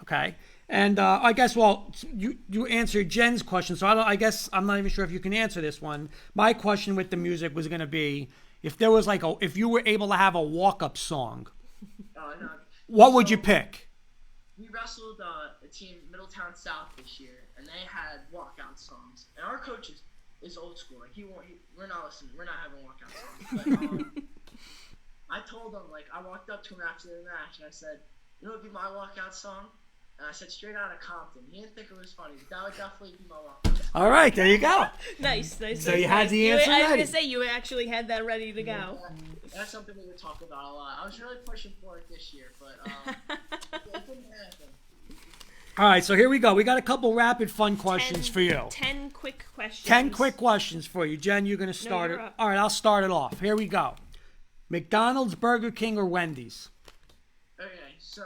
Okay. And I guess, you answered Jen's question, so I guess I'm not even sure if you can answer this one. My question with the music was going to be, if there was if you were able to have a walk-up song, what would you pick? we wrestled a team Middletown South this year, and they had walkout songs. And our coach is old school. Like we're not listening. We're not having walkout songs. But I told him, like, I walked up to him after the match and I said, "You know what would be my walkout song?" And I said, "Straight Outta Compton." He didn't think it was funny, but that would definitely be my walkout song. All right, there you go. Nice. So you had the answer I was ready. gonna say you actually had that ready to go. That's something we would talk about a lot. I was really pushing for it this year, but it didn't happen. All right, so here we go. We got a couple rapid fun questions for you. 10 quick questions. 10 quick questions for you. Jen, you're going to start you're it. up. All right, I'll start it off. Here we go. McDonald's, Burger King, or Wendy's? Okay, so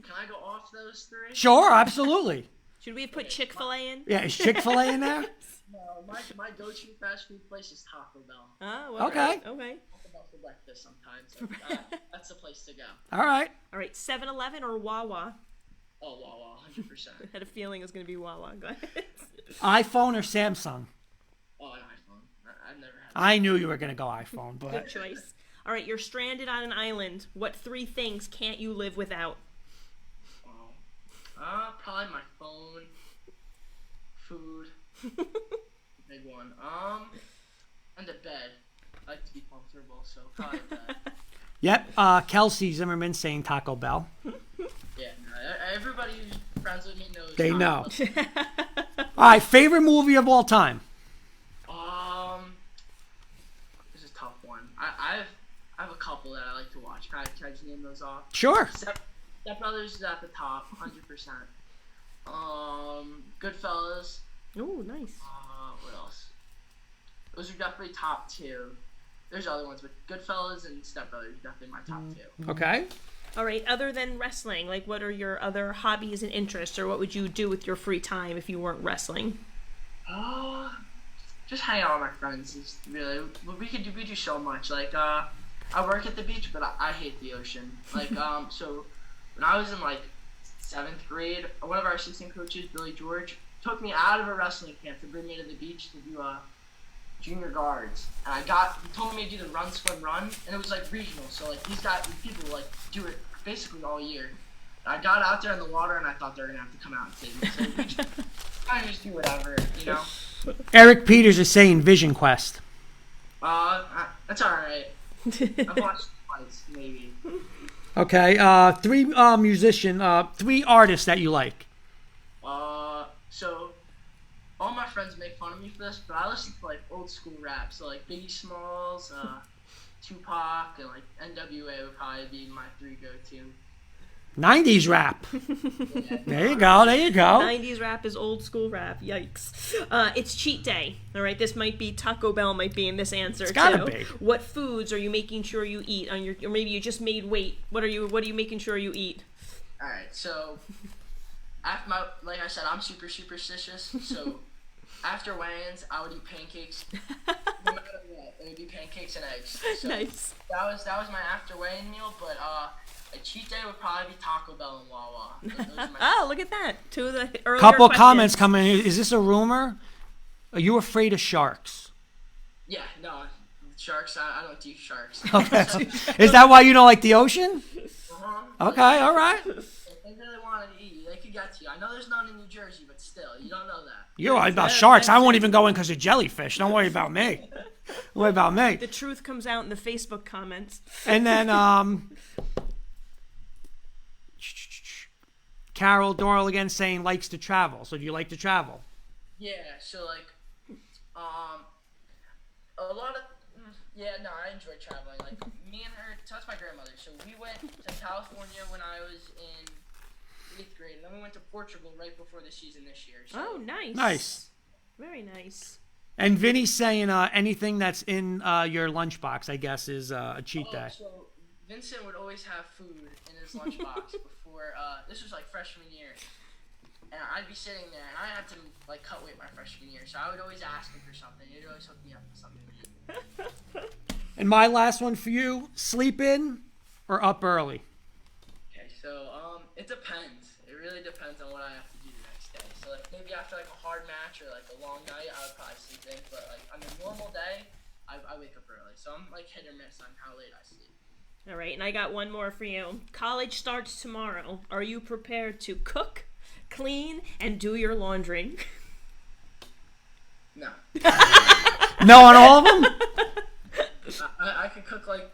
can I go off those three? Sure, absolutely. Should we put Chick-fil-A in? Yeah, is Chick-fil-A in there? No, my go-to fast food place is Taco Bell. Oh, well, Okay. Okay. Taco Bell for breakfast sometimes. So that's the place to go. All right. All right, 7-Eleven or Wawa? Oh, Wawa, 100%. I had a feeling it was going to be Wawa. Go ahead. iPhone or Samsung? Oh, an iPhone. I've never had. I knew you were going to go iPhone, Good but choice. All right, you're stranded on an island. What 3 things can't you live without? Probably my phone, food, big one. And a bed. I like to be comfortable, so probably bed. yep. Kelsey Zimmerman saying Taco Bell. Yeah, no, everybody who's friends with me knows. They Taco know. Bell. All right, favorite movie of all time? This is a tough one. I have a couple that I like to watch. Can I just name those off? Sure. Step Brothers is at the top, 100%. Goodfellas. Oh, nice. What else? Those are definitely top 2. There's other ones, but Goodfellas and Step Brothers are definitely my top 2. Okay. All right, other than wrestling, like what are your other hobbies and interests, or what would you do with your free time if you weren't wrestling? Just hang out with my friends is really, we do so much. Like, I work at the beach, but I hate the ocean. Like, so when I was in like 7th grade, one of our assistant coaches, Billy George, took me out of a wrestling camp to bring me to the beach to do junior guards. And he told me to do the run, swim, run, and it was like regional. So like these people like do it basically all year. And I got out there in the water and I thought they were gonna have to come out and save me. So we just kind of just do whatever, you know. Eric Peters is saying Vision Quest. That's all right. I've watched it twice, maybe. Okay. 3 artists that you like. So all my friends make fun of me for this, but I listen to like old school rap. So like Biggie Smalls, Tupac, and like NWA would probably be my 3 go-to. 90s rap. Yeah. There you go. 90s rap is old school rap. Yikes. It's cheat day. All right, this might be Taco Bell might be in this answer It's gotta too. be. What foods are you making sure you eat on your, or maybe you just made weight? What are you making sure you eat? All right, so like I said, I'm super superstitious. So after weigh-ins, I would eat pancakes. No matter what, it would be pancakes and eggs. So Nice. That was my after weigh-in meal, but a cheat day would probably be Taco Bell and Wawa. Those are my Oh, look at that. 2 of the earlier Couple questions. comments coming in. Is this a rumor? Are you afraid of sharks? Yeah, no, sharks. I don't do sharks. Okay. Is that why you don't like the ocean? Uh-huh. Okay, all right. If they really wanted to eat you, they could get to you. I know there's none in New Jersey, but still, you don't know that. You're worried about sharks. I won't even go in because of jellyfish. Don't worry about me. Don't worry about me. The truth comes out in the Facebook comments. And then Carol Doral again saying likes to travel. So do you like to travel? Yeah, so like, a lot of, no, I enjoy traveling. Like me and her, so that's my grandmother. So we went to California when I was in 8th grade, and then we went to Portugal right before the season this year. So. Oh, nice. Nice. Very nice. And Vinny's saying anything that's in your lunchbox, I guess, is a cheat day. So Vincent would always have food in his lunchbox before, this was like freshman year. And I'd be sitting there, and I had to like cut weight my freshman year, so I would always ask him for something. He'd always hook me up with something to eat. And my last one for you, sleep in or up early? Okay, so it depends. It really depends on what I have to do the next day. So like maybe after like a hard match or like a long night, I would probably sleep in. But like on a normal day, I wake up early. So I'm like hit or miss on how late I sleep. All right, and I got one more for you. College starts tomorrow. Are you prepared to cook, clean, and do your laundry? No. No on all of them? I could cook like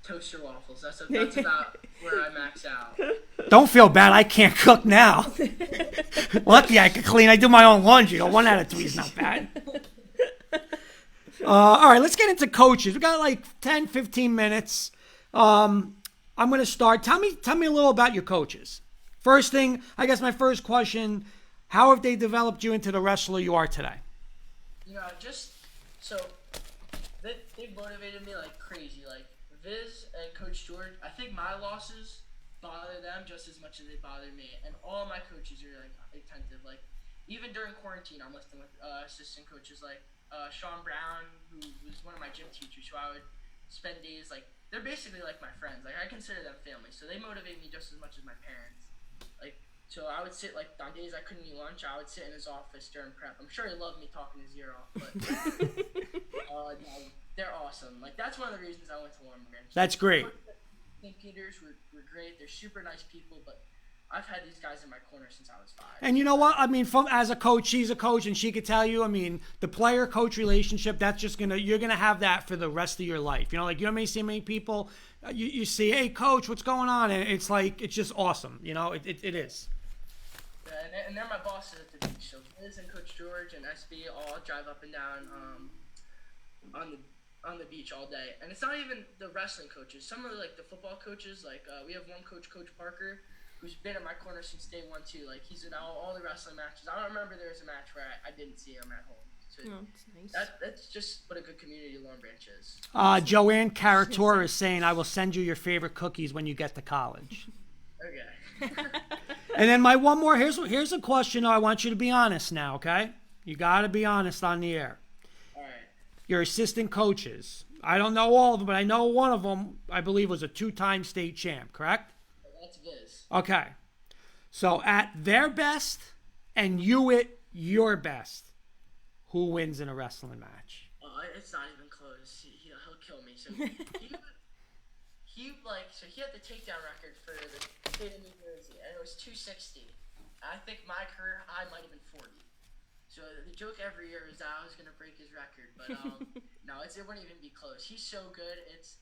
toaster waffles. That's about where I max out. Don't feel bad. I can't cook now. Lucky I could clean. I do my own laundry. 1 out of 3 is not bad. All right, let's get into coaches. We got like 10, 15 minutes. I'm going to start. Tell me a little about your coaches. First thing, I guess my first question, how have they developed you into the wrestler you are today? They motivated me like crazy. Like Viz and Coach George, I think my losses bother them just as much as they bother me. And all my coaches are like attentive. Like even during quarantine, I'm lifting with assistant coaches like Sean Brown, who was one of my gym teachers, who I would spend days like. They're basically like my friends. Like I consider them family. So they motivate me just as much as my parents. Like so I would sit like on days I couldn't eat lunch, I would sit in his office during prep. I'm sure he loved me talking his ear off, but no, they're awesome. Like that's one of the reasons I went to Zimmerman. That's great. St. Peter's were great. They're super nice people, but I've had these guys in my corner since I was 5. And you know what? I mean, as a coach, she's a coach, and she could tell you. I mean, the player-coach relationship. That's just you're gonna have that for the rest of your life. You know, like you may see many people. You see, hey, coach, what's going on? And it's like it's just awesome. You know, it is. Yeah, and they're my bosses at the beach. So Liz and Coach George and SB all drive up and down on the beach all day. And it's not even the wrestling coaches. Some of the football coaches, we have one coach, Coach Parker, who's been in my corner since day 1 too. Like he's in all the wrestling matches. I don't remember there was a match where I didn't see him at home. So that's nice. That's just what a good community Long Branch is. Joanne Carator is saying, I will send you your favorite cookies when you get to college. Okay. And then my one more, here's a question. I want you to be honest now, okay? You got to be honest on the air. All right. Your assistant coaches. I don't know all of them, but I know one of them, I believe, was a 2-time state champ, correct? That's Viz. Okay. So at their best and you at your best, who wins in a wrestling match? It's not even close. He'll kill me. So he had the takedown record for the state of New Jersey, and it was 260. I think my career high might have been 40. So the joke every year is that I was gonna break his record, but no, it wouldn't even be close. He's so good, it's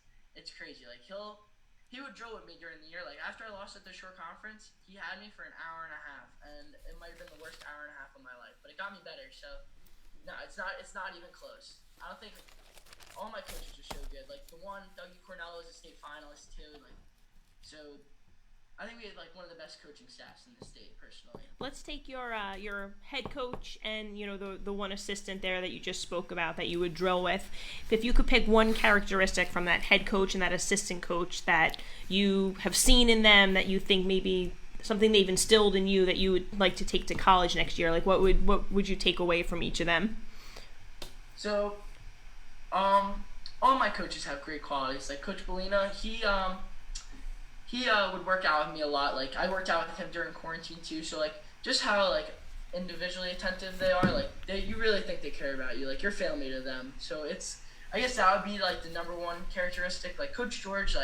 crazy. Like he would drill with me during the year. Like after I lost at the short conference, he had me for an hour and a half, and it might have been the worst hour and a half of my life, but it got me better. So no, it's not even close. I don't think all my coaches are so good. Like the one, Dougie Cornell, is a state finalist too. So I think we had one of the best coaching staffs in the state, personally. Let's take your head coach and the one assistant there that you just spoke about that you would drill with. If you could pick one characteristic from that head coach and that assistant coach that you have seen in them that you think maybe something they've instilled in you that you would like to take to college next year, what would you take away from each of them? So, all my coaches have great qualities. Like Coach Bellina, he would work out with me a lot. Like I worked out with him during quarantine too. So just how individually attentive they are. You really think they care about you. You're family to them. So I guess that would be the number one characteristic. Like Coach George,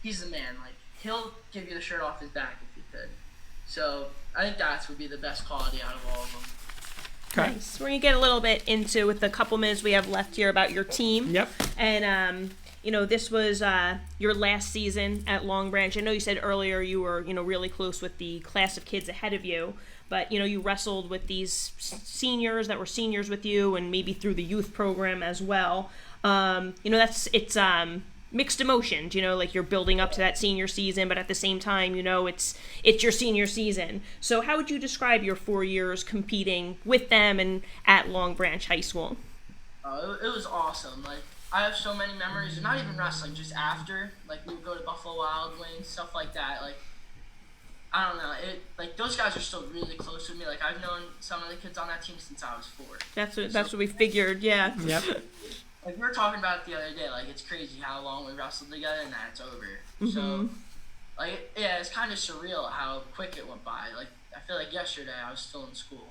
he's the man. He'll give you the shirt off his back if he could. So I think that would be the best quality out of all of them. Okay. Nice. We're going to get a little bit into, with the couple minutes we have left here, about your team. Yep. And, this was your last season at Long Branch. I know you said earlier you were, really close with the class of kids ahead of you. But, you wrestled with these seniors that were seniors with you and maybe through the youth program as well. It's mixed emotions, you're building up to that senior season, but at the same time, it's your senior season. So how would you describe your 4 years competing with them and at Long Branch High School? It was awesome. I have so many memories, not even wrestling, just after. We would go to Buffalo Wild Wings, stuff like that. I don't know. Those guys are still really close with me. I've known some of the kids on that team since I was 4. That's what we figured, yeah. Yep. We were talking about it the other day. It's crazy how long we wrestled together and that it's over. Mm-hmm. So, it's kind of surreal how quick it went by. I feel like yesterday I was still in school.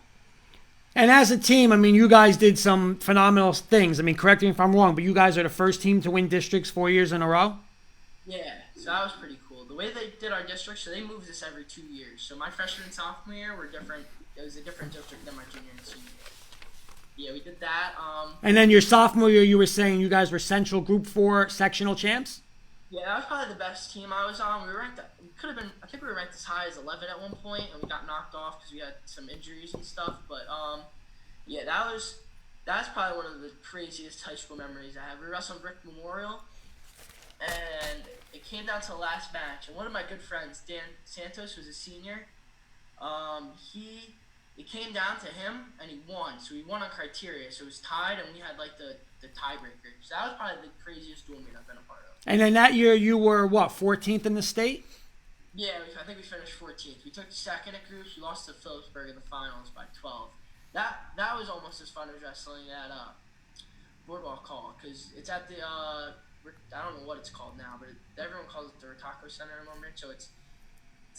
And as a team, you guys did some phenomenal things. Correct me if I'm wrong, but you guys are the first team to win districts 4 years in a row? Yeah, so that was pretty cool. The way they did our district, so they moved this every 2 years. So my freshman and sophomore year were different. It was a different district than my junior and senior year. Yeah, we did that. And then your sophomore year, you were saying you guys were Central Group 4 sectional champs? Yeah, that was probably the best team I was on. We were ranked. We could have been. I think we were ranked as high as 11 at one point, and we got knocked off because we had some injuries and stuff. But yeah, that's probably one of the craziest high school memories I have. We wrestled Brick Memorial, and it came down to the last match. And one of my good friends, Dan Santos, was a senior. It came down to him, and he won. So he won on criteria. So it was tied, and we had like the tiebreaker. So that was probably the craziest dual meet I've been a part of. And then that year, you were, what, 14th in the state? Yeah, I think we finished 14th. We took second at groups. We lost to Phillipsburg in the finals by 12. That was almost as fun as wrestling at Boardwalk Hall, because it's at the I don't know what it's called now, but everyone calls it the Retaco Center in Wilmington. So it's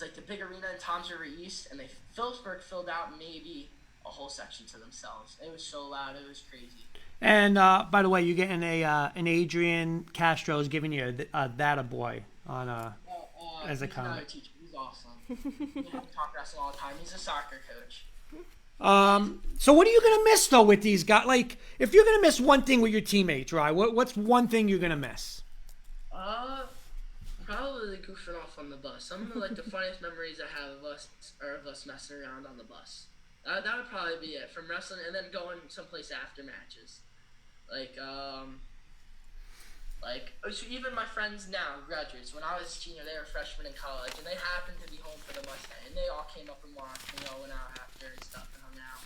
like the big arena in Toms River East, and Phillipsburg filled out maybe a whole section to themselves. It was so loud, it was crazy. And by the way, you're getting an Adrian Castro's giving you that a boy on as a he's comment. another teacher. He's awesome. We talk wrestling all the time. He's a soccer coach. So what are you gonna miss though with these guys? Like, if you're gonna miss one thing with your teammates, right? What's one thing you're gonna miss? Probably goofing off on the bus. Some of the funniest memories I have of us are of us messing around on the bus. That would probably be it from wrestling, and then going someplace after matches. So even my friends now, graduates, when I was a senior, they were freshmen in college, and they happened to be home for the Mustang, and they all came up and watched, and we all went out after and stuff and hung out.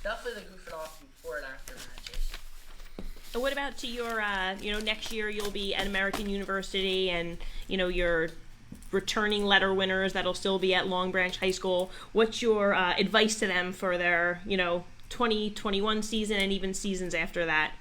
Definitely the goofing off before and after matches. And what about to your, next year you'll be at American University, and, your returning letter winners that'll still be at Long Branch High School. What's your advice to them for their, 2021 season and even seasons after that?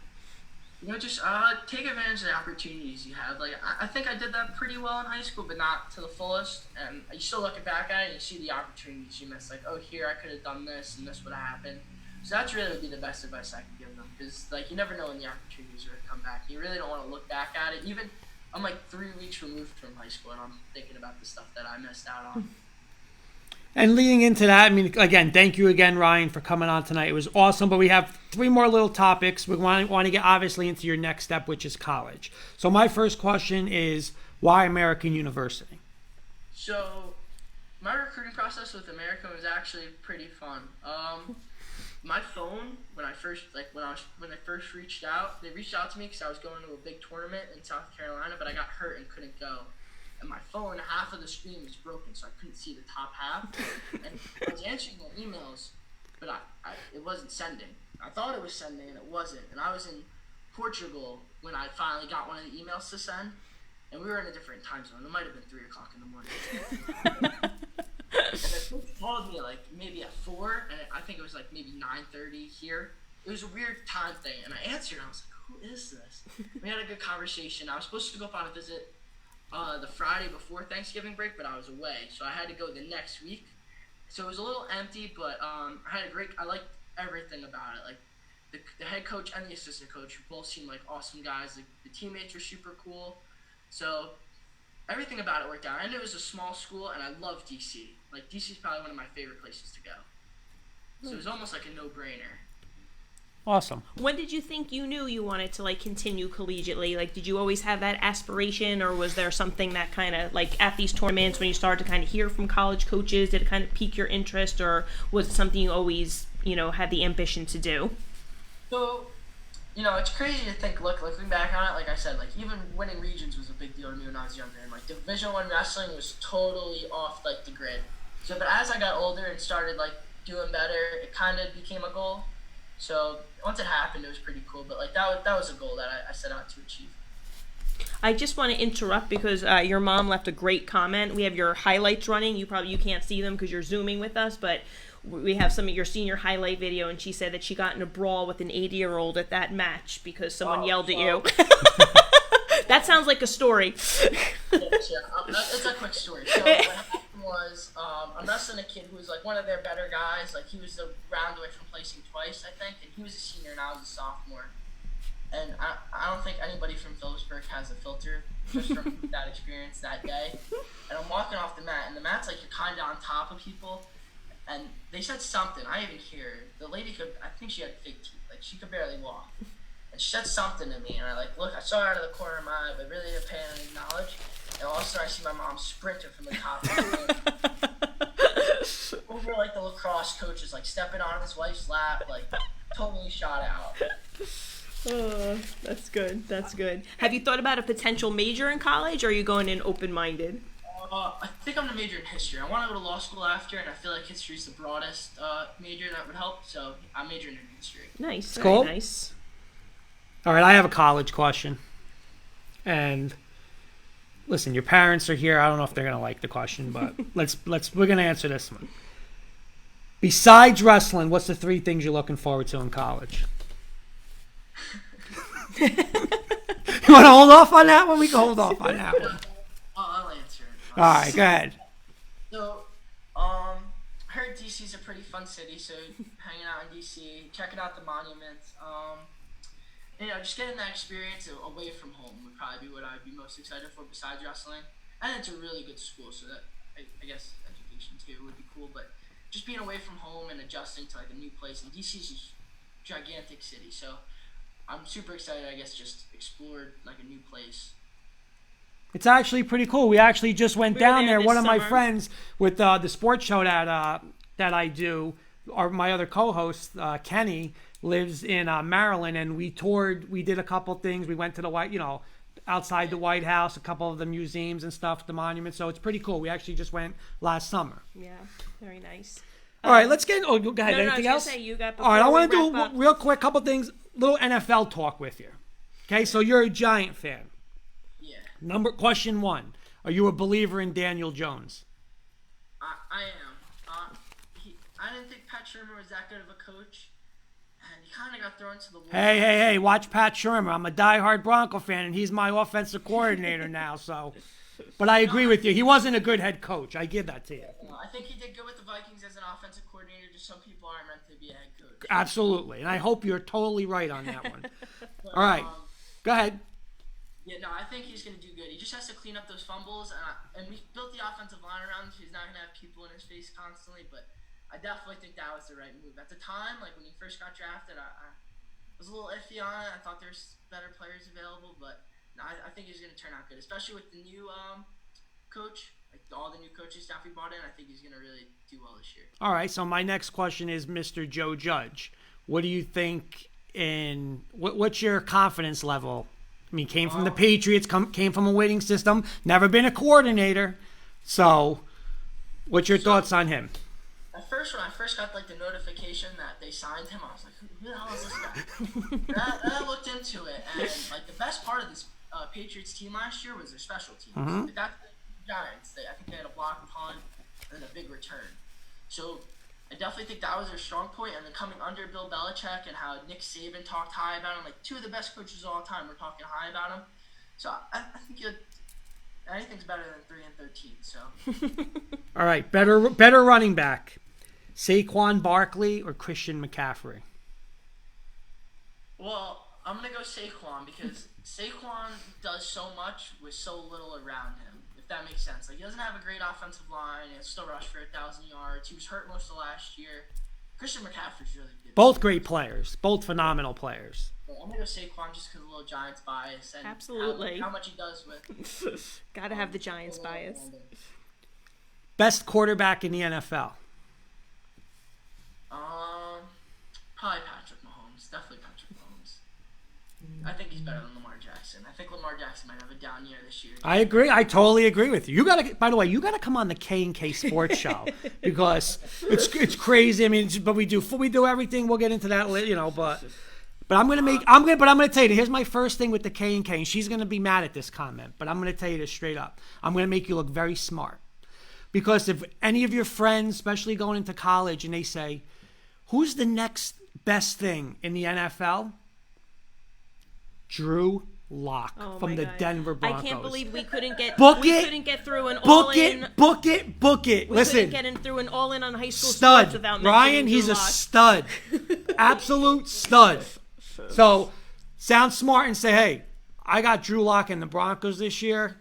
Just take advantage of the opportunities you have. I think I did that pretty well in high school, but not to the fullest. And you still looking back at it and you see the opportunities you missed. Like, oh, here I could have done this and this would have happened. So that's really would be the best advice I could give them, because you never know when the opportunities are going to come back. You really don't want to look back at it. Even I'm 3 weeks removed from high school, and I'm thinking about the stuff that I missed out on. And leading into that, again, thank you again, Ryan, for coming on tonight. It was awesome, but we have 3 more little topics. We want to get obviously into your next step, which is college. So my first question is, why American University? So my recruiting process with American was actually pretty fun. My phone, when they first reached out, they reached out to me because I was going to a big tournament in South Carolina, but I got hurt and couldn't go. And my phone, half of the screen was broken, so I couldn't see the top half. And I was answering their emails, but it wasn't sending. I thought it was sending, and it wasn't. And I was in Portugal when I finally got one of the emails to send, and we were in a different time zone. It might have been 3 o'clock in the morning. And the coach called me maybe at 4, and I think it was maybe 9:30 here. It was a weird time thing, and I answered, and I was like, who is this? We had a good conversation. I was supposed to go up on a visit the Friday before Thanksgiving break, but I was away, so I had to go the next week. So it was a little empty, but I liked everything about it. The head coach and the assistant coach, who both seemed like awesome guys. The teammates were super cool. So everything about it worked out. And it was a small school, and I love DC. DC is probably one of my favorite places to go. So it was almost like a no-brainer. Awesome. When did you think you knew you wanted to continue collegiately? Did you always have that aspiration, or was there something that kind of at these tournaments when you started to kind of hear from college coaches, did it kind of pique your interest, or was it something you always, had the ambition to do? So, it's crazy to think, looking back on it, like I said, even winning regions was a big deal to me when I was younger, and Division I wrestling was totally off the grid. So, but as I got older and started doing better, it kind of became a goal. So once it happened, it was pretty cool. But that was a goal that I set out to achieve. I just want to interrupt because your mom left a great comment. We have your highlights running. You can't see them because you're Zooming with us, but we have some of your senior highlight video, and she said that she got in a brawl with an 80-year-old at that match because someone yelled at you. That sounds like a story. It's a quick story. So what happened was I'm wrestling a kid who was one of their better guys. He was a round away from placing twice, I think, and he was a senior and I was a sophomore. and I don't think anybody from Phillipsburg has a filter just from that experience that day. And I'm walking off the mat, and the mat's like you're kind of on top of people, and they said something. I didn't even hear her. The lady I think she had fake teeth, like she could barely walk. And she said something to me, and I saw her out of the corner of my eye, but really didn't pay any knowledge. And all of a sudden, I see my mom sprinting from the top of the room. Over like the lacrosse coach is like stepping on his wife's lap, like totally shot out. Oh, that's good. That's good. Have you thought about a potential major in college, or are you going in open-minded? I think I'm going to major in history. I want to go to law school after, and I feel like history is the broadest major that would help, so I'm majoring in history. Nice. Very Cool. nice. All right, I have a college question. And listen, your parents are here. I don't know if they're going to like the question, but we're going to answer this one. Besides wrestling, what's the 3 things you're looking forward to in college? You want to hold off on that one? We can hold off on that one. I'll answer it. All right, go ahead. So, I heard DC's a pretty fun city, so hanging out in DC, checking out the monuments, just getting that experience away from home would probably be what I'd be most excited for besides wrestling. And it's a really good school, so that I guess education too would be cool, but just being away from home and adjusting to like a new place. And DC's a gigantic city, so I'm super excited, I guess, just explored like a new place. It's actually pretty cool. We actually just went We were down there there. this One of my summer. friends with the sports show that I do, or my other co-host, Kenny, lives in Maryland, and we toured. We did a couple things. We went to the outside the White House, a couple of the museums and stuff, the monuments. So it's pretty cool. We actually just went last summer. Yeah, very nice. All right, let's get. Oh, go ahead. No, Anything I else? was gonna say, you got. All right, I want to before do we wrap a up- real quick couple things. Little NFL talk with you. Okay, so you're a Giant fan. Yeah, Question 1: Are you a believer in Daniel Jones? I am. I didn't think Pat Shermer was that good of a coach, and he kind of got thrown to the wolves. Hey! Watch Pat Shermer. I'm a diehard Bronco fan, and he's my offensive coordinator now. So, but I agree with you. He wasn't a good head coach. I give that to you. I think he did good with the Vikings as an offensive coordinator. Just some people aren't meant to be a head coach. Absolutely, and I hope you're totally right on that one. But, All right, go ahead. Yeah, no, I think he's going to do good. He just has to clean up those fumbles, and we built the offensive line around him, so he's not going to have people in his face constantly, but I definitely think that was the right move. At the time, like when he first got drafted, I was a little iffy on it. I thought there's better players available, but no, I think he's going to turn out good, especially with the new coach, like all the new coaching staff we brought in. I think he's going to really do well this year. All right, so my next question is Mr. Joe Judge. What do you think what's your confidence level? I mean, came from the Patriots, came from a winning system, never been a coordinator. So, what's your thoughts on him? At first, when I first got like the notification that they signed him, I was like, "Who the hell is this guy?" Then I looked into it, and like the best part of this Patriots team last year was their special teams. Like, that's the Giants. I think they had a block punt and a big return. So I definitely think that was their strong point. And then coming under Bill Belichick and how Nick Saban talked high about him, like 2 of the best coaches of all time were talking high about him. So I think anything's better than 3-13. So. All right, better running back, Saquon Barkley or Christian McCaffrey? Well, I'm going to go Saquon because Saquon does so much with so little around him, if that makes sense. Like, he doesn't have a great offensive line. He still rushed for 1,000 yards. He was hurt most of last year. Christian McCaffrey's really good. Both great players, both phenomenal players. Well, I'm going to go Saquon just because of a little Giants bias. And Absolutely. How much he does with. Gotta have the Giants bias. Best quarterback in the NFL? Probably Patrick Mahomes. Definitely Patrick Mahomes. I think he's better than Lamar Jackson. I think Lamar Jackson might have a down year this year. I agree. I totally agree with you. You gotta. By the way, you gotta come on the K&K Sports Show because it's crazy. I mean, but we do everything. We'll get into that, but I'm gonna tell you. Here's my first thing with the K&K, and she's gonna be mad at this comment, but I'm gonna tell you this straight up. I'm gonna make you look very smart because if any of your friends, especially going into college, and they say, "Who's the next best thing in the NFL?" Drew Lock from the Denver Broncos. I can't believe we couldn't get couldn't get through an Book all-in. book it. We Listen, couldn't get through an all-in on high school stud. sports without Ryan, mentioning he's Drew a Lock. stud. Absolute stud. So, sound smart and say, hey, I got Drew Lock and the Broncos this year.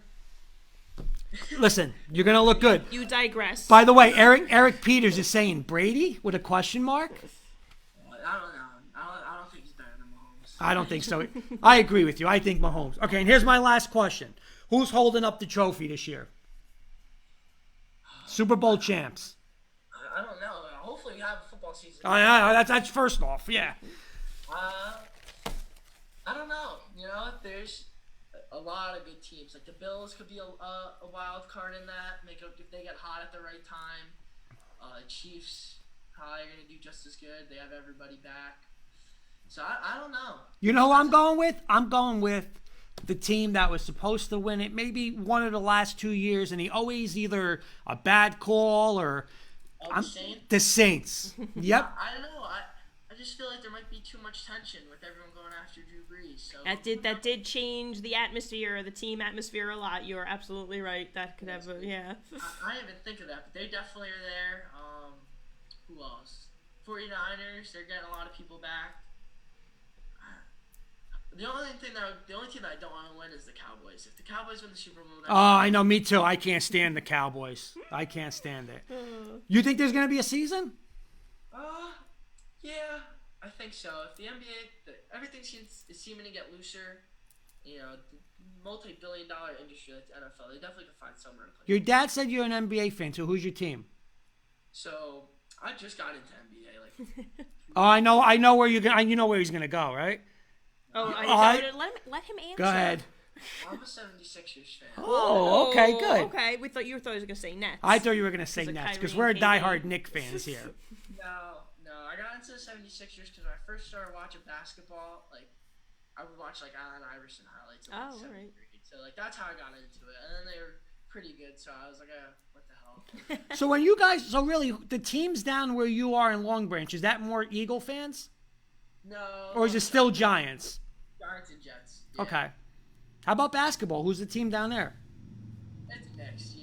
Listen, you're going to look good. You digress. By the way, Eric Peters is saying Brady with a question mark. I don't know. I don't think he's better than Mahomes. I don't think so. I agree with you. I think Mahomes. Okay, and here's my last question. Who's holding up the trophy this year? Super Bowl champs. I don't know. Hopefully we have a football season. Oh, yeah, that's first off, yeah. I don't know. There's a lot of good teams. Like the Bills could be a wild card in that. If they get hot at the right time. Chiefs probably are going to do just as good. They have everybody back. So I don't know. You know who I'm going with? I'm going with the team that was supposed to win it maybe one of the last 2 years, and he always either a bad call or The Saints? The Saints. Yep. I don't know. I just feel like there might be too much tension with everyone going after Drew Brees. So That did change the atmosphere, the team atmosphere a lot. You're absolutely right. That could have yeah. I didn't even think of that, but they definitely are there. Who else? 49ers, they're getting a lot of people back. The only team that I don't want to win is the Cowboys. If the Cowboys win the Super Bowl, Oh, I know, me too. I can't stand the Cowboys. I can't stand it. You think there's going to be a season? Yeah, I think so. If the NBA, everything is seeming to get looser, the multi-billion-dollar industry like the NFL, they definitely can find somewhere to play. Your dad said you're an NBA fan too. Who's your team? So I just got into NBA. Oh, I know where you're going. You know where he's going to go, right? Let him answer. Go ahead. I'm a 76ers fan. Oh, okay, good. Okay, you thought you were going to say Nets. I thought you were going to say Because of Nets because Kyrie we're and KD. diehard Knicks fans here. No, I got into the 76ers because when I first started watching basketball, I would watch Allen Iverson highlights in Oh, seventh alright. grade. So that's how I got into it. And then they were pretty good, so I was like, what the hell? So when you guys, really, the teams down where you are in Long Branch, is that more Eagle fans? No. Or is it still Giants? Giants and Jets. Yeah. Okay. How about basketball? Who's the team down there? It's mixed,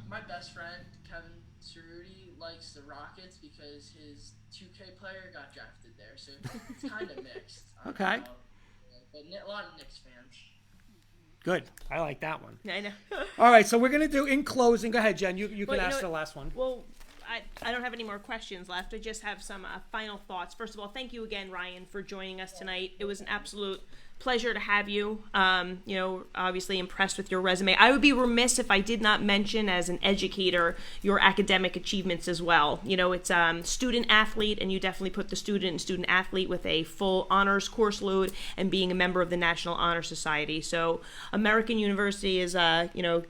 my best friend, Kevin Cerruti, likes the Rockets because his 2K player got drafted there, so it's kind of mixed. Okay. But a lot of Knicks fans. Good. I like that one. I know. All right, so we're going to do, in closing, go ahead, Jen. You Well, can you know ask what? the last one. Well, I don't have any more questions left. I just have some final thoughts. First of all, thank you again, Ryan, for joining us tonight. It was an absolute pleasure to have you. Obviously impressed with your resume. I would be remiss if I did not mention, as an educator, your academic achievements as well. It's student athlete, and you definitely put the student and student athlete with a full honors course load and being a member of the National Honor Society. So American University is,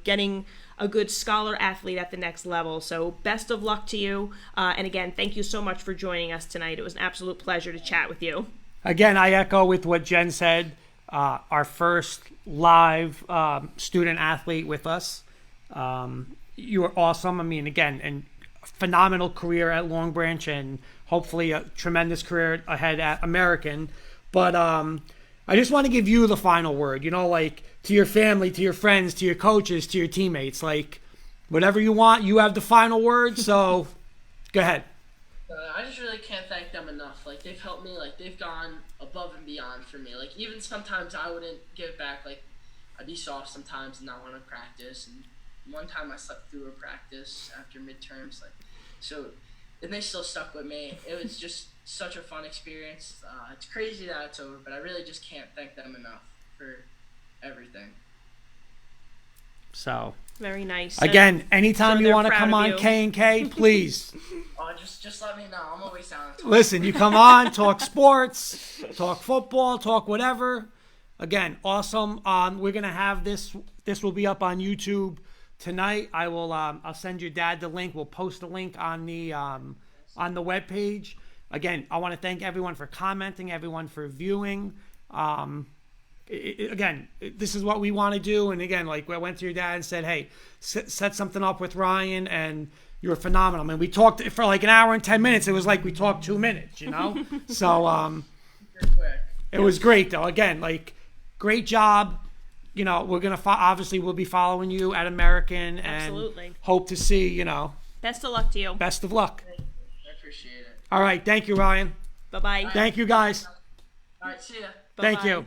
getting a good scholar athlete at the next level. So best of luck to you. And again, thank you so much for joining us tonight. It was an absolute pleasure to chat with you. Again, I echo with what Jen said. Our first live student athlete with us. You were awesome. I mean, again, and phenomenal career at Long Branch and hopefully a tremendous career ahead at American. But I just want to give you the final word, to your family, to your friends, to your coaches, to your teammates, whatever you want, you have the final word. So go ahead. I just really can't thank them enough. They've helped me. They've gone above and beyond for me. Even sometimes I wouldn't give back. I'd be soft sometimes and not want to practice. And one time I slept through a practice after midterms. And they still stuck with me. It was just such a fun experience. It's crazy that it's over, but I really just can't thank them enough for everything. So Very nice. again, anytime So you they're want to proud come of on you. K&K, please. Just let me know. I'm always down. Listen, you come on, talk sports, talk football, talk whatever. Again, awesome. We're gonna have this. This will be up on YouTube tonight. I will. I'll send your dad the link. We'll post the link on the webpage. Again, I want to thank everyone for commenting, everyone for viewing. Again, this is what we want to do. And again, I went to your dad and said, hey, set something up with Ryan, and you're phenomenal. I mean, we talked for an hour and 10 minutes. It was like we talked 2 minutes, So it was great, though. Again, great job. We're going to obviously we'll be following you at American and Absolutely. hope to see, Best of luck to you. best of luck. I appreciate it. All right. Thank you, Ryan. Bye-bye. Thank you, guys. All right, see ya. Thank Bye-bye. you.